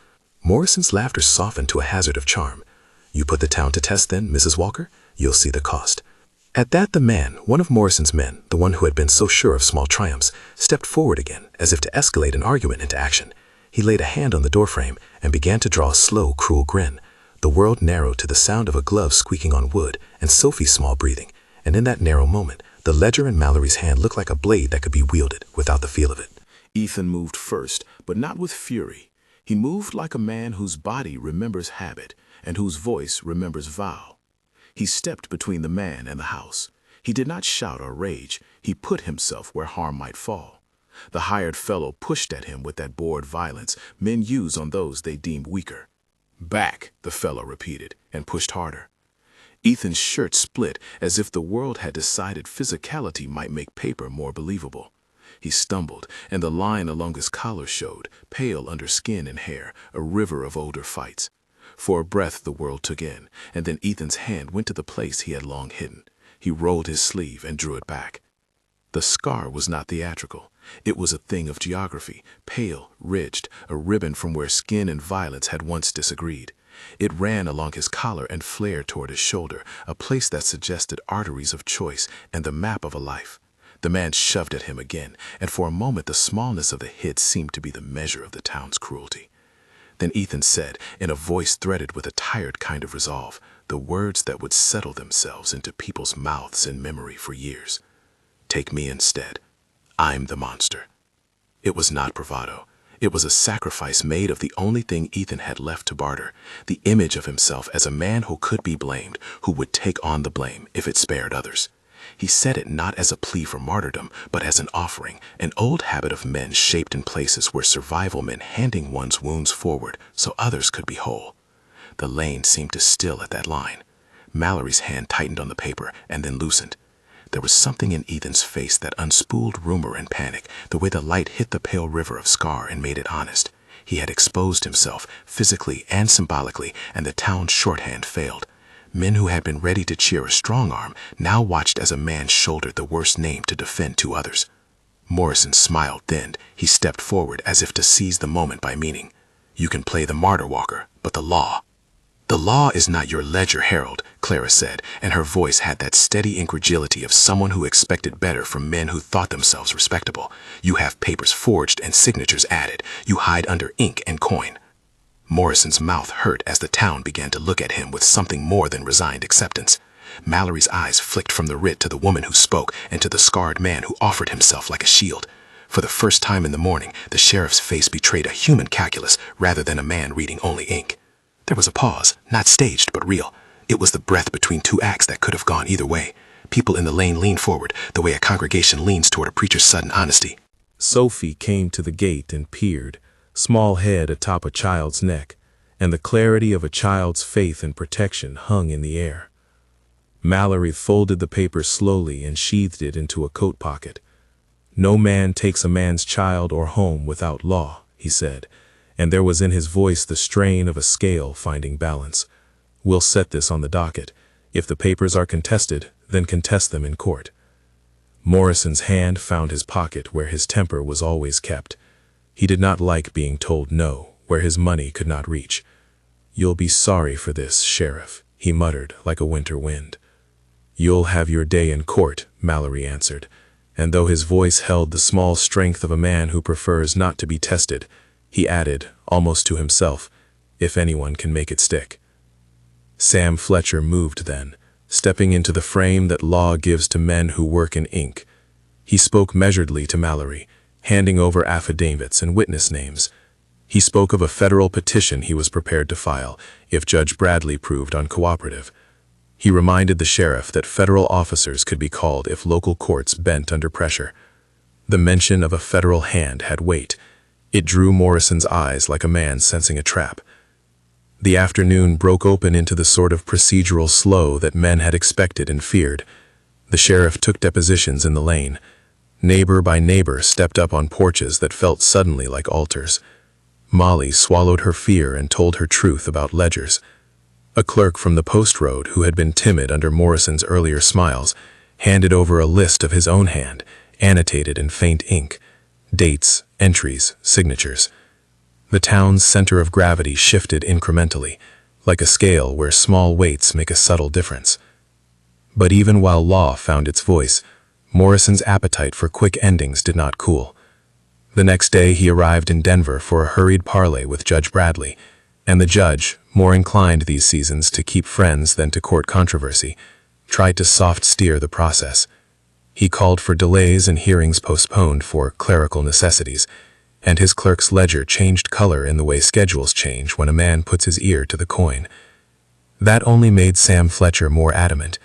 D: Morrison's laughter softened to a hazard of charm. "You put the town to test then, Mrs. Walker? You'll see the cost." At that the man, one of Morrison's men, the one who had been so sure of small triumphs, stepped forward again, as if to escalate an argument into action. He laid a hand on the doorframe and began to draw a slow, cruel grin. The world narrowed to the sound of a glove squeaking on wood and Sophie's small breathing, and in that narrow moment, the ledger in Mallory's hand looked like a blade that could be wielded without the feel of it.
C: Ethan moved first, but not with fury. He moved like a man whose body remembers habit and whose voice remembers vow. He stepped between the man and the house. He did not shout or rage. He put himself where harm might fall. The hired fellow pushed at him with that bored violence men use on those they deemed weaker. "Back," the fellow repeated, and pushed harder. Ethan's shirt split as if the world had decided physicality might make paper more believable. He stumbled, and the line along his collar showed, pale under skin and hair, a river of older fights. For a breath the world took in, and then Ethan's hand went to the place he had long hidden. He rolled his sleeve and drew it back. The scar was not theatrical. It was a thing of geography, pale, ridged, a ribbon from where skin and violence had once disagreed. It ran along his collar and flared toward his shoulder, a place that suggested arteries of choice and the map of a life. The man shoved at him again, and for a moment the smallness of the hit seemed to be the measure of the town's cruelty. Then Ethan said, in a voice threaded with a tired kind of resolve, the words that would settle themselves into people's mouths in memory for years. "Take me instead. I'm the monster." It was not bravado. It was a sacrifice made of the only thing Ethan had left to barter, the image of himself as a man who could be blamed, who would take on the blame if it spared others. He said it not as a plea for martyrdom, but as an offering, an old habit of men shaped in places where survival meant handing one's wounds forward so others could be whole. The lane seemed to still at that line. Mallory's hand tightened on the paper and then loosened. There was something in Ethan's face that unspooled rumor and panic, the way the light hit the pale river of scar and made it honest. He had exposed himself, physically and symbolically, and the town's shorthand failed. Men who had been ready to cheer a strong arm now watched as a man shouldered the worst name to defend two others. Morrison smiled then. He stepped forward as if to seize the moment by meaning. "You can play the martyr, Walker, but the law." "The law is not your ledger, Harold," Clara said, and her voice had that steady incredulity of someone who expected better from men who thought themselves respectable. "You have papers forged and signatures added. You hide under ink and coin." Morrison's mouth hurt as the town began to look at him with something more than resigned acceptance. Mallory's eyes flicked from the writ to the woman who spoke and to the scarred man who offered himself like a shield. For the first time in the morning, the sheriff's face betrayed a human calculus rather than a man reading only ink. There was a pause, not staged but real. It was the breath between two acts that could have gone either way. People in the lane leaned forward, the way a congregation leans toward a preacher's sudden honesty.
B: Sophie came to the gate and peered, small head atop a child's neck, and the clarity of a child's faith and protection hung in the air. Mallory folded the paper slowly and sheathed it into a coat pocket. "No man takes a man's child or home without law," he said, and there was in his voice the strain of a scale finding balance. "We'll set this on the docket. If the papers are contested, then contest them in court." Morrison's hand found his pocket where his temper was always kept. He did not like being told no, where his money could not reach. "You'll be sorry for this, Sheriff," he muttered like a winter wind. "You'll have your day in court," Mallory answered, and though his voice held the small strength of a man who prefers not to be tested, he added, almost to himself, "if anyone can make it stick." Sam Fletcher moved then, stepping into the frame that law gives to men who work in ink. He spoke measuredly to Mallory, handing over affidavits and witness names. He spoke of a federal petition he was prepared to file if Judge Bradley proved uncooperative. He reminded the sheriff that federal officers could be called if local courts bent under pressure. The mention of a federal hand had weight.
D: It drew Morrison's eyes like a man sensing a trap. The afternoon broke open into the sort of procedural slow that men had expected and feared. The sheriff took depositions in the lane. Neighbor by neighbor stepped up on porches that felt suddenly like altars. Molly swallowed her fear and told her truth about ledgers. A clerk from the post road, who had been timid under Morrison's earlier smiles, handed over a list of his own hand, annotated in faint ink. Dates, entries, signatures. The town's center of gravity shifted incrementally, like a scale where small weights make a subtle difference. But even while law found its voice, Morrison's appetite for quick endings did not cool. The next day he arrived in Denver for a hurried parley with Judge Bradley, and the judge, more inclined these seasons to keep friends than to court controversy, tried to soft steer the process. He called for delays and hearings postponed for clerical necessities, and his clerk's ledger changed color in the way schedules change when a man puts his ear to the coin. That only made Sam Fletcher more adamant.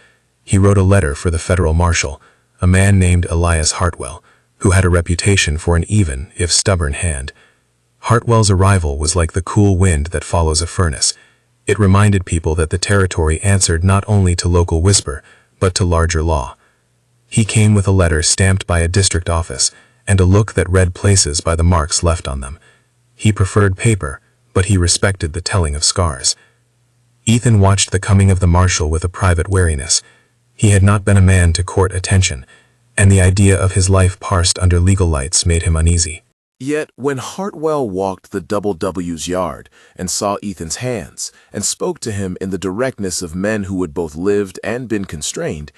D: He wrote a letter for the federal marshal, a man named Elias Hartwell, who had a reputation for an even, if stubborn hand. Hartwell's arrival was like the cool wind that follows a furnace. It reminded people that the territory answered not only to local whisper, but to larger law. He came with a letter stamped by a district office, and a look that read places by the marks left on them. He preferred paper, but he respected the telling of scars. Ethan watched the coming of the marshal with a private wariness. He had not been a man to court attention, and the idea of his life parsed under legal lights made him uneasy.
C: Yet when Hartwell walked the Double W's yard and saw Ethan's hands and spoke to him in the directness of men who had both lived and been constrained,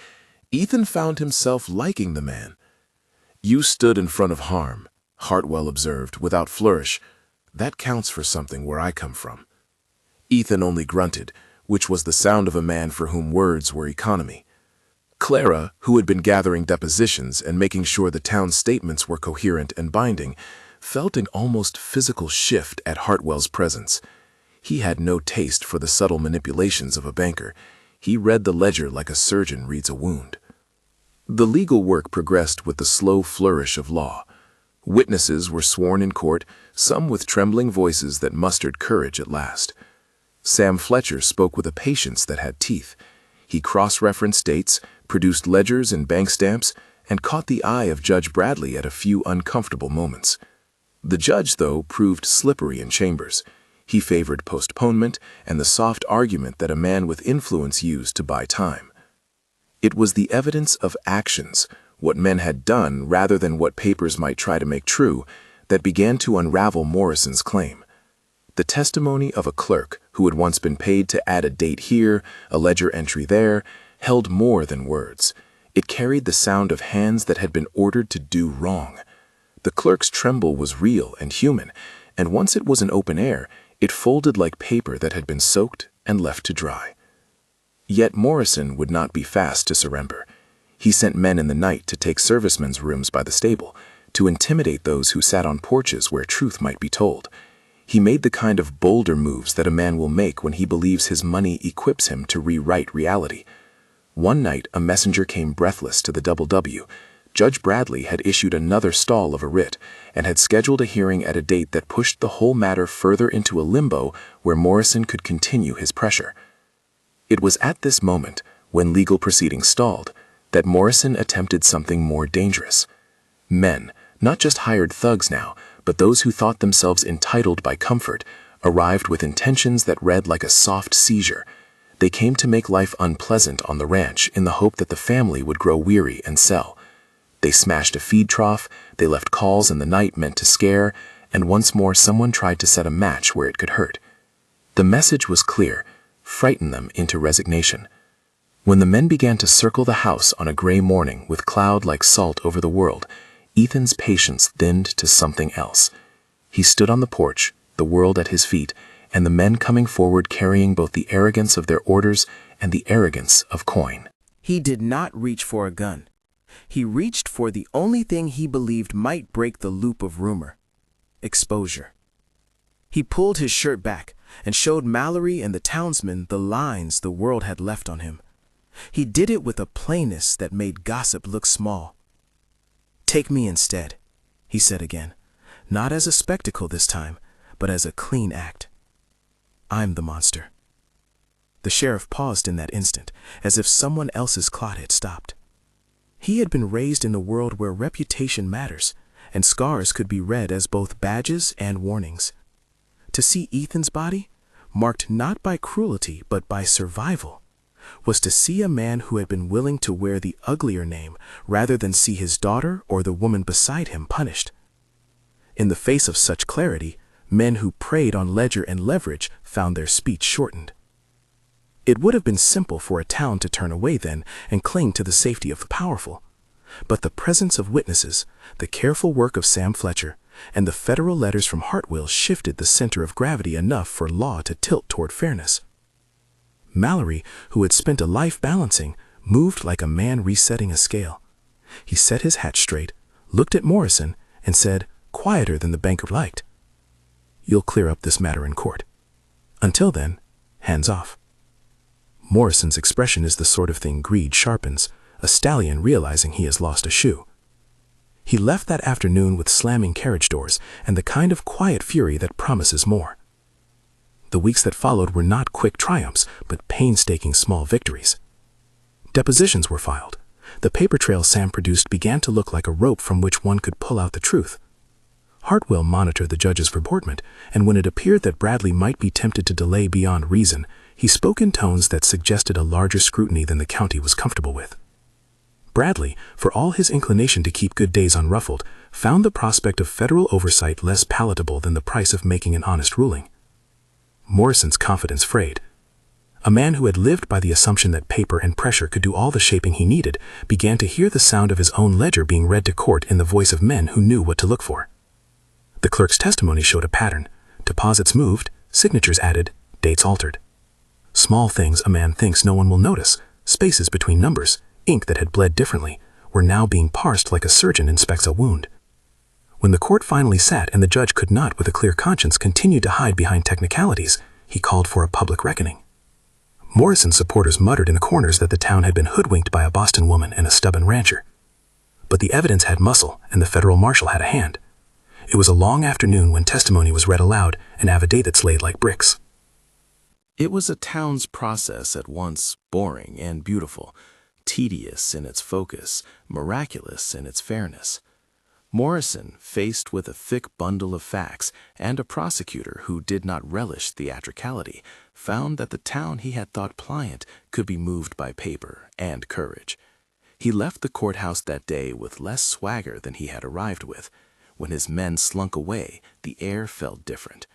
C: Ethan found himself liking the man. "You stood in front of harm," Hartwell observed without flourish. "That counts for something where I come from." Ethan only grunted, which was the sound of a man for whom words were economy. Clara, who had been gathering depositions and making sure the town's statements were coherent and binding, felt an almost physical shift at Hartwell's presence. He had no taste for the subtle manipulations of a banker. He read the ledger like a surgeon reads a wound. The legal work progressed with the slow flourish of law. Witnesses were sworn in court, some with trembling voices that mustered courage at last. Sam Fletcher spoke with a patience that had teeth. He cross-referenced dates, produced ledgers and bank stamps, and caught the eye of Judge Bradley at a few uncomfortable moments. The judge, though, proved slippery in chambers. He favored postponement and the soft argument that a man with influence used to buy time. It was the evidence of actions, what men had done rather than what papers might try to make true, that began to unravel Morrison's claim. The testimony of a clerk who had once been paid to add a date here, a ledger entry there, held more than words. It carried the sound of hands that had been ordered to do wrong. The clerk's tremble was real and human, and once it was in open air, it folded like paper that had been soaked and left to dry. Yet Morrison would not be fast to surrender. He sent men in the night to take servicemen's rooms by the stable, to intimidate those who sat on porches where truth might be told. He made the kind of bolder moves that a man will make when he believes his money equips him to rewrite reality. One night, a messenger came breathless to the Double W. Judge Bradley had issued another stall of a writ and had scheduled a hearing at a date that pushed the whole matter further into a limbo where Morrison could continue his pressure. It was at this moment, when legal proceedings stalled, that Morrison attempted something more dangerous. Men, not just hired thugs now, but those who thought themselves entitled by comfort, arrived with intentions that read like a soft seizure. They came to make life unpleasant on the ranch in the hope that the family would grow weary and sell. They smashed a feed trough, they left calls in the night meant to scare, and once more someone tried to set a match where it could hurt. The message was clear: frighten them into resignation. When the men began to circle the house on a gray morning with cloud like salt over the world, Ethan's patience thinned to something else. He stood on the porch, the world at his feet, and the men coming forward carrying both the arrogance of their orders and the arrogance of coin.
G: He did not reach for a gun. He reached for the only thing he believed might break the loop of rumor: exposure. He pulled his shirt back and showed Mallory and the townsmen the lines the world had left on him. He did it with a plainness that made gossip look small. "Take me instead," he said again. not as a spectacle this time, but as a clean act. I'm the monster. The sheriff paused in that instant, as if someone else's clock had stopped. He had been raised in a world where reputation matters, and scars could be read as both badges and warnings. To see Ethan's body, marked not by cruelty but by survival, was to see a man who had been willing to wear the uglier name rather than see his daughter or the woman beside him punished. In the face of such clarity, men who preyed on ledger and leverage found their speech shortened. It would have been simple for a town to turn away then and cling to the safety of the powerful. But the presence of witnesses, the careful work of Sam Fletcher, and the federal letters from Hartwell shifted the center of gravity enough for law to tilt toward fairness. Mallory, who had spent a life balancing, moved like a man resetting a scale. He set his hat straight, looked at Morrison, and said, quieter than the banker liked, "You'll clear up this matter in court. Until then, hands off." Morrison's expression is the sort of thing greed sharpens, a stallion realizing he has lost a shoe. He left that afternoon with slamming carriage doors and the kind of quiet fury that promises more. The weeks that followed were not quick triumphs, but painstaking small victories. Depositions were filed. The paper trail Sam produced began to look like a rope from which one could pull out the truth. Hartwell monitored the judge's reportment, and when it appeared that Bradley might be tempted to delay beyond reason, he spoke in tones that suggested a larger scrutiny than the county was comfortable with. Bradley, for all his inclination to keep good days unruffled, found the prospect of federal oversight less palatable than the price of making an honest ruling. Morrison's confidence frayed. A man who had lived by the assumption that paper and pressure could do all the shaping he needed began to hear the sound of his own ledger being read to court in the voice of men who knew what to look for. The clerk's testimony showed a pattern. Deposits moved, signatures added, dates altered. Small things a man thinks no one will notice, spaces between numbers, ink that had bled differently, were now being parsed like a surgeon inspects a wound. When the court finally sat and the judge could not, with a clear conscience, continue to hide behind technicalities, he called for a public reckoning. Morrison's supporters muttered in the corners that the town had been hoodwinked by a Boston woman and a stubborn rancher. But the evidence had muscle, and the federal marshal had a hand. It was a long afternoon when testimony was read aloud, and affidavits laid like bricks. It was a town's process at once boring and beautiful, tedious in its focus, miraculous in its fairness. Morrison, faced with a thick bundle of facts and a prosecutor who did not relish theatricality, found that the town he had thought pliant could be moved by paper and courage. He left the courthouse that day with less swagger than he had arrived with. When his men slunk away, the air felt different.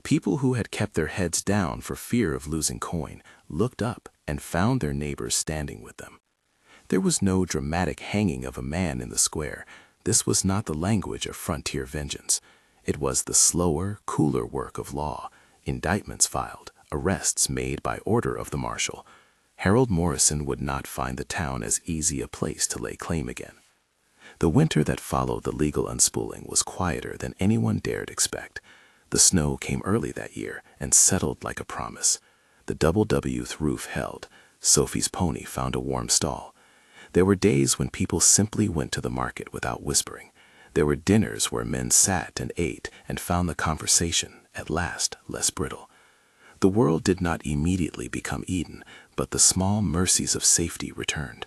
G: People who had kept their heads down for fear of losing coin looked up and found their neighbors standing with them. There was no dramatic hanging of a man in the square. This was not the language of frontier vengeance. It was the slower, cooler work of law, indictments filed, arrests made by order of the marshal. Harold Morrison would not find the town as easy a place to lay claim again. The winter that followed the legal unspooling was quieter than anyone dared expect. The snow came early that year and settled like a promise. The double W roof held. Sophie's pony found a warm stall. There were days when people simply went to the market without whispering. There were dinners where men sat and ate and found the conversation, at last, less brittle. The world did not immediately become Eden, but the small mercies of safety returned.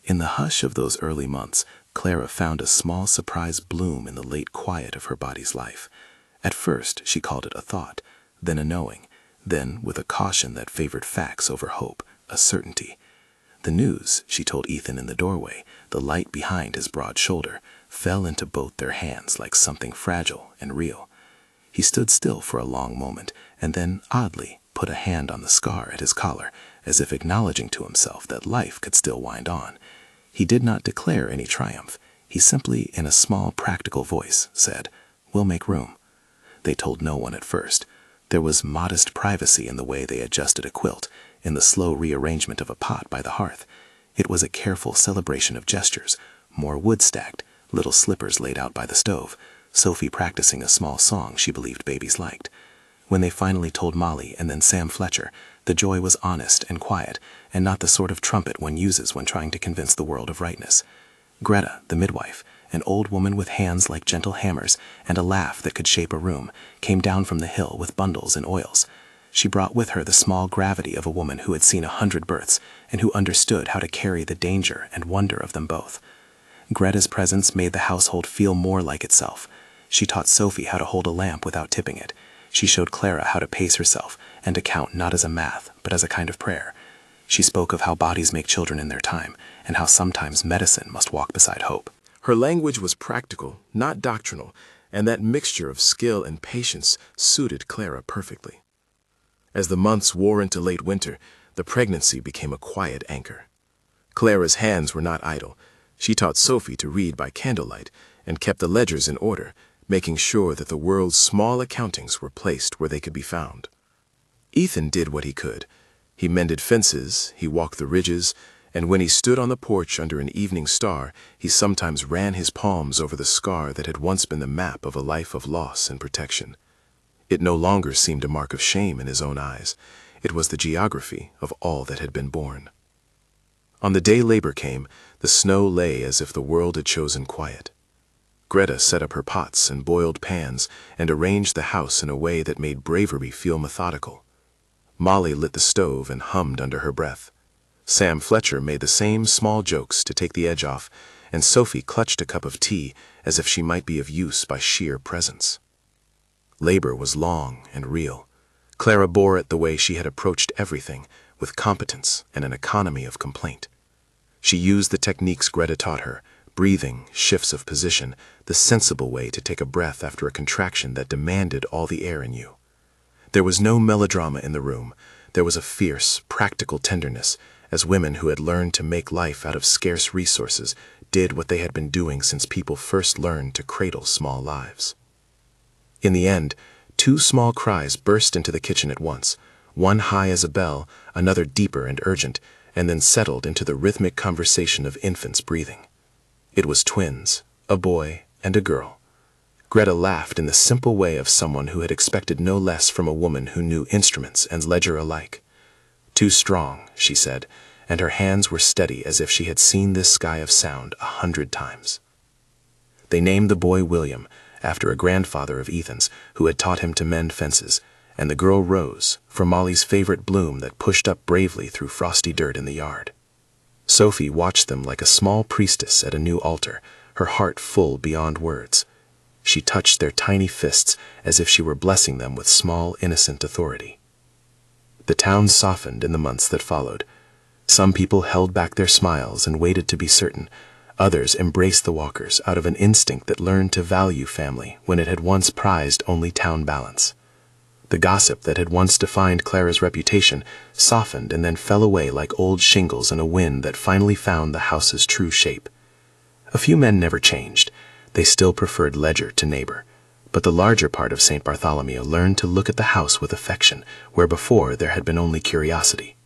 G: In the hush of those early months, Clara found a small surprise bloom in the late quiet of her body's life. At first, she called it a thought, then a knowing, then, with a caution that favored facts over hope, a certainty. The news, she told Ethan in the doorway, the light behind his broad shoulder, fell into both their hands like something fragile and real. He stood still for a long moment, and then, oddly, put a hand on the scar at his collar, as if acknowledging to himself that life could still wind on. He did not declare any triumph. He simply, in a small, practical voice, said, "We'll make room." They told no one at first. There was modest privacy in the way they adjusted a quilt, in the slow rearrangement of a pot by the hearth. It was a careful celebration of gestures, more wood stacked, little slippers laid out by the stove, Sophie practicing a small song she believed babies liked. When they finally told Molly and then Sam Fletcher, the joy was honest and quiet, and not the sort of trumpet one uses when trying to convince the world of rightness. Greta, the midwife,
D: an old woman with hands like gentle hammers and a laugh that could shape a room, came down from the hill with bundles and oils. She brought with her the small gravity of a woman who had seen 100 births and who understood how to carry the danger and wonder of them both. Greta's presence made the household feel more like itself. She taught Sophie how to hold a lamp without tipping it. She showed Clara how to pace herself and to count not as a math, but as a kind of prayer. She spoke of how bodies make children in their time, and how sometimes medicine must walk beside hope.
C: Her language was practical, not doctrinal, and that mixture of skill and patience suited Clara perfectly. As the months wore into late winter, the pregnancy became a quiet anchor. Clara's hands were not idle. She taught Sophie to read by candlelight and kept the ledgers in order, making sure that the world's small accountings were placed where they could be found. Ethan did what he could. He mended fences, he walked the ridges, and when he stood on the porch under an evening star, he sometimes ran his palms over the scar that had once been the map of a life of loss and protection. It no longer seemed a mark of shame in his own eyes. It was the geography of all that had been born. On the day labor came, the snow lay as if the world had chosen quiet. Greta set up her pots and boiled pans and arranged the house in a way that made bravery feel methodical. Molly lit the stove and hummed under her breath. Sam Fletcher made the same small jokes to take the edge off, and Sophie clutched a cup of tea as if she might be of use by sheer presence. Labor was long and real. Clara bore it the way she had approached everything, with competence and an economy of complaint. She used the techniques Greta taught her, breathing, shifts of position, the sensible way to take a breath after a contraction that demanded all the air in you. There was no melodrama in the room. There was a fierce, practical tenderness, as women who had learned to make life out of scarce resources did what they had been doing since people first learned to cradle small lives. In the end, 2 small cries burst into the kitchen at once, one high as a bell, another deeper and urgent, and then settled into the rhythmic conversation of infants breathing. It was twins, a boy and a girl. Greta laughed in the simple way of someone who had expected no less from a woman who knew instruments and ledger alike. "Too strong," she said, and her hands were steady as if she had seen this sky of sound 100 times. They named the boy William, after a grandfather of Ethan's who had taught him to mend fences, and the girl Rose, for Molly's favorite bloom that pushed up bravely through frosty dirt in the yard. Sophie watched them like a small priestess at a new altar, her heart full beyond words. She touched their tiny fists as if she were blessing them with small, innocent authority. The town softened in the months that followed. Some people held back their smiles and waited to be certain. Others embraced the Walkers out of an instinct that learned to value family when it had once prized only town balance. The gossip that had once defined Clara's reputation softened and then fell away like old shingles in a wind that finally found the house's true shape. A few men never changed. They still preferred ledger to neighbor, but the larger part of St. Bartholomew learned to look at the house with affection, where before there had been only curiosity.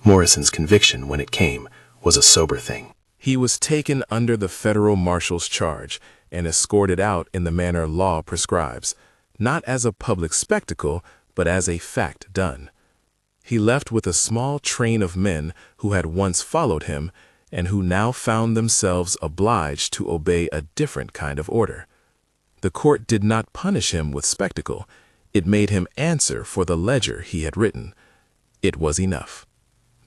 C: Morrison's conviction, when it came, was a sober thing. He was taken under the federal marshal's charge and escorted out in the manner law prescribes, not as a public spectacle, but as a fact done. He left with a small train of men who had once followed him and who now found themselves obliged to obey a different kind of order. The court did not punish him with spectacle. It made him answer for the ledger he had written. It was enough.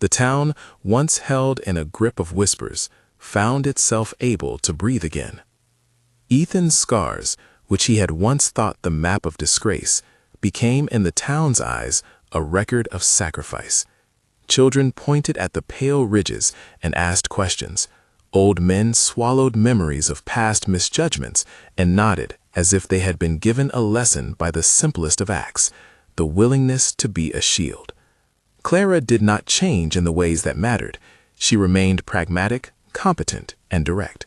C: The town, once held in a grip of whispers, found itself able to breathe again. Ethan's scars, which he had once thought the map of disgrace, became in the town's eyes a record of sacrifice. Children pointed at the pale ridges and asked questions. Old men swallowed memories of past misjudgments and nodded as if they had been given a lesson by the simplest of acts, the willingness to be a shield. Clara did not change in the ways that mattered. She remained pragmatic, competent, and direct.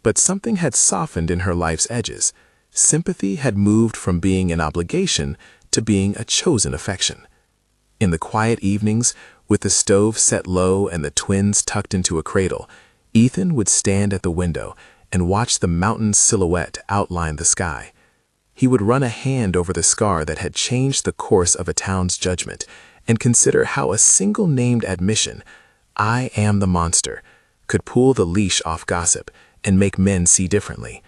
C: But something had softened in her life's edges. Sympathy had moved from being an obligation to being a chosen affection. In the quiet evenings, with the stove set low and the twins tucked into a cradle, Ethan would stand at the window and watch the mountain's silhouette outline the sky. He would run a hand over the scar that had changed the course of a town's judgment and consider how a single named admission, "I am the monster," could pull the leash off gossip
B: and make men see differently.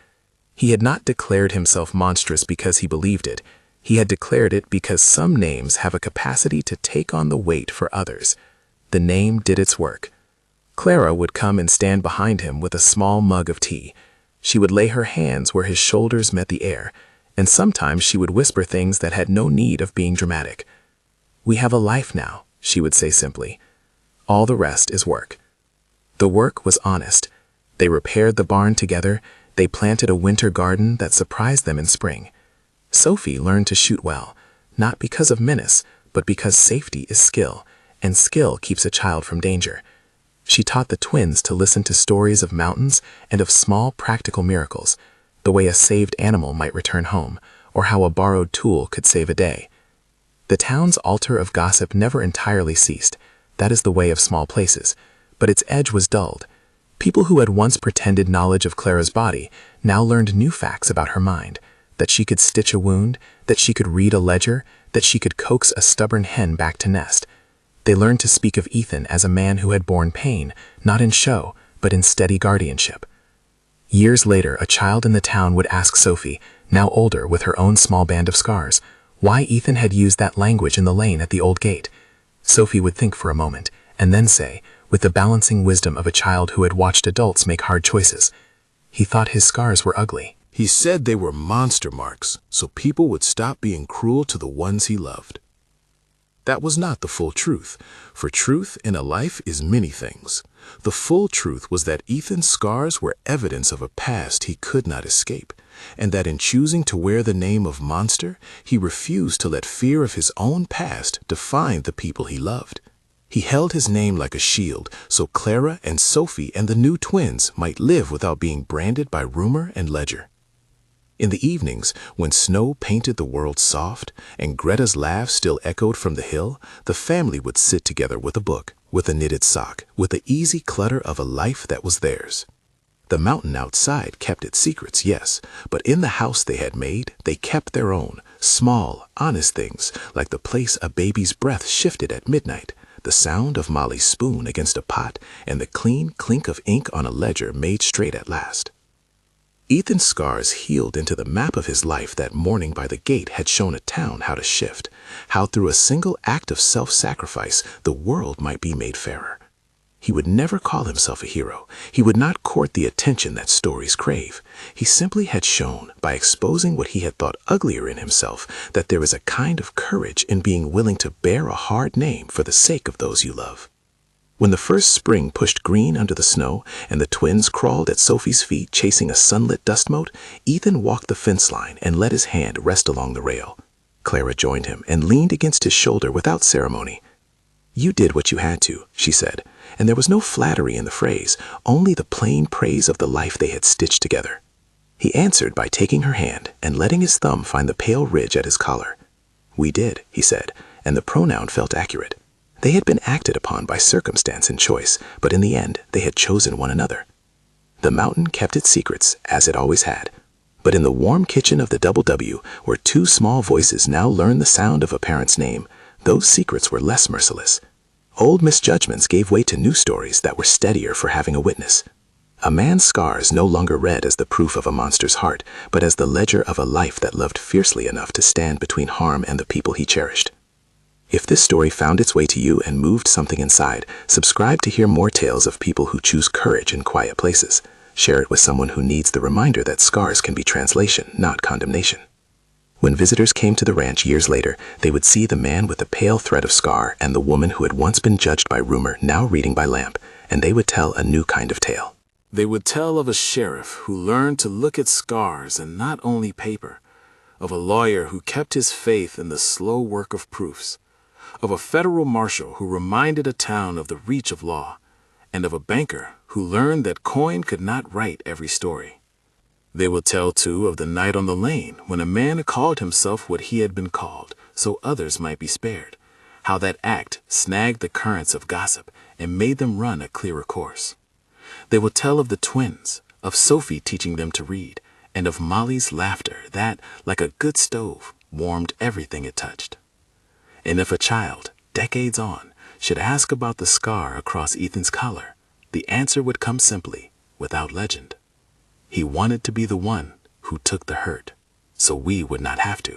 B: He had not declared himself monstrous because he believed it. He had declared it because some names have a capacity to take on the weight for others. The name did its work. Clara would come and stand behind him with a small mug of tea. She would lay her hands where his shoulders met the air, and sometimes she would whisper things that had no need of being dramatic. "We have a life now," she would say simply. "All the rest is work." The work was honest. They repaired the barn together. They planted a winter garden that surprised them in spring. Sophie learned to shoot well, not because of menace, but because safety is skill, and skill keeps a child from danger. She taught the twins to listen to stories of mountains and of small practical miracles, the way a saved animal might return home, or how a borrowed tool could save a day. The town's altar of gossip never entirely ceased. That is the way of small places, but its edge was dulled. People who had once pretended knowledge of Clara's body now learned new facts about her mind, that she could stitch a wound, that she could read a ledger, that she could coax a stubborn hen back to nest. They learned to speak of Ethan as a man who had borne pain, not in show, but in steady guardianship. Years later, a child in the town would ask Sophie, now older with her own small band of scars, why Ethan had used that language in the lane at the old gate. Sophie would think for a moment, and then say, with the balancing wisdom of a child who had watched adults make hard choices, "He thought his scars were ugly."
C: He said they were monster marks, so people would stop being cruel to the ones he loved. That was not the full truth, for truth in a life is many things. The full truth was that Ethan's scars were evidence of a past he could not escape, and that in choosing to wear the name of monster, he refused to let fear of his own past define the people he loved. He held his name like a shield, so Clara and Sophie and the new twins might live without being branded by rumor and ledger. In the evenings, when snow painted the world soft and Greta's laugh still echoed from the hill, the family would sit together with a book, with a knitted sock, with the easy clutter of a life that was theirs. The mountain outside kept its secrets, yes, but in the house they had made, they kept their own, small, honest things, like the place a baby's breath shifted at midnight, the sound of Molly's spoon against a pot, and the clean clink of ink on a ledger made straight at last. Ethan's scars healed into the map of his life that morning by the gate had shown a town how to shift, how through a single act of self-sacrifice the world might be made fairer. He would never call himself a hero. He would not court the attention that stories crave. He simply had shown, by exposing what he had thought uglier in himself, that there is a kind of courage in being willing to bear a hard name for the sake of those you love. When the first spring pushed green under the snow and the twins crawled at Sophie's feet chasing a sunlit dust mote, Ethan walked the fence line and let his hand rest along the rail. Clara joined him and leaned against his shoulder without ceremony. "You did what you had to," she said, and there was no flattery in the phrase, only the plain praise of the life they had stitched together. He answered by taking her hand and letting his thumb find the pale ridge at his collar. "We did," he said, and the pronoun felt accurate. They had been acted upon by circumstance and choice, but in the end they had chosen one another. The mountain kept its secrets, as it always had. But in the warm kitchen of the Double W, where two small voices now learned the sound of a parent's name, those secrets were less merciless. Old misjudgments gave way to new stories that were steadier for having a witness. A man's scars no longer read as the proof of a monster's heart, but as the ledger of a life that loved fiercely enough to stand between harm and the people he cherished. If this story found its way to you and moved something inside, subscribe to hear more tales of people who choose courage in quiet places. Share it with someone who needs the reminder that scars can be translation, not condemnation. When visitors came to the ranch years later, they would see the man with the pale thread of scar and the woman who had once been judged by rumor now reading by lamp, and they would tell a new kind of tale. They would tell of a sheriff who learned to look at scars and not only paper, of a lawyer who kept his faith in the slow work of proofs, of a federal marshal who reminded a town of the reach of law, and of a banker who learned that coin could not write every story. They would tell, too, of the night on the lane when a man called himself what he had been called, so others might be spared, how that act snagged the currents of gossip and made them run a clearer course. They would tell of the twins, of Sophie teaching them to read, and of Molly's laughter that, like a good stove, warmed everything it touched. And if a child, decades on, should ask about the scar across Ethan's collar, the answer would come simply, without legend.
D: He wanted to be the one who took the hurt, so we would not have to.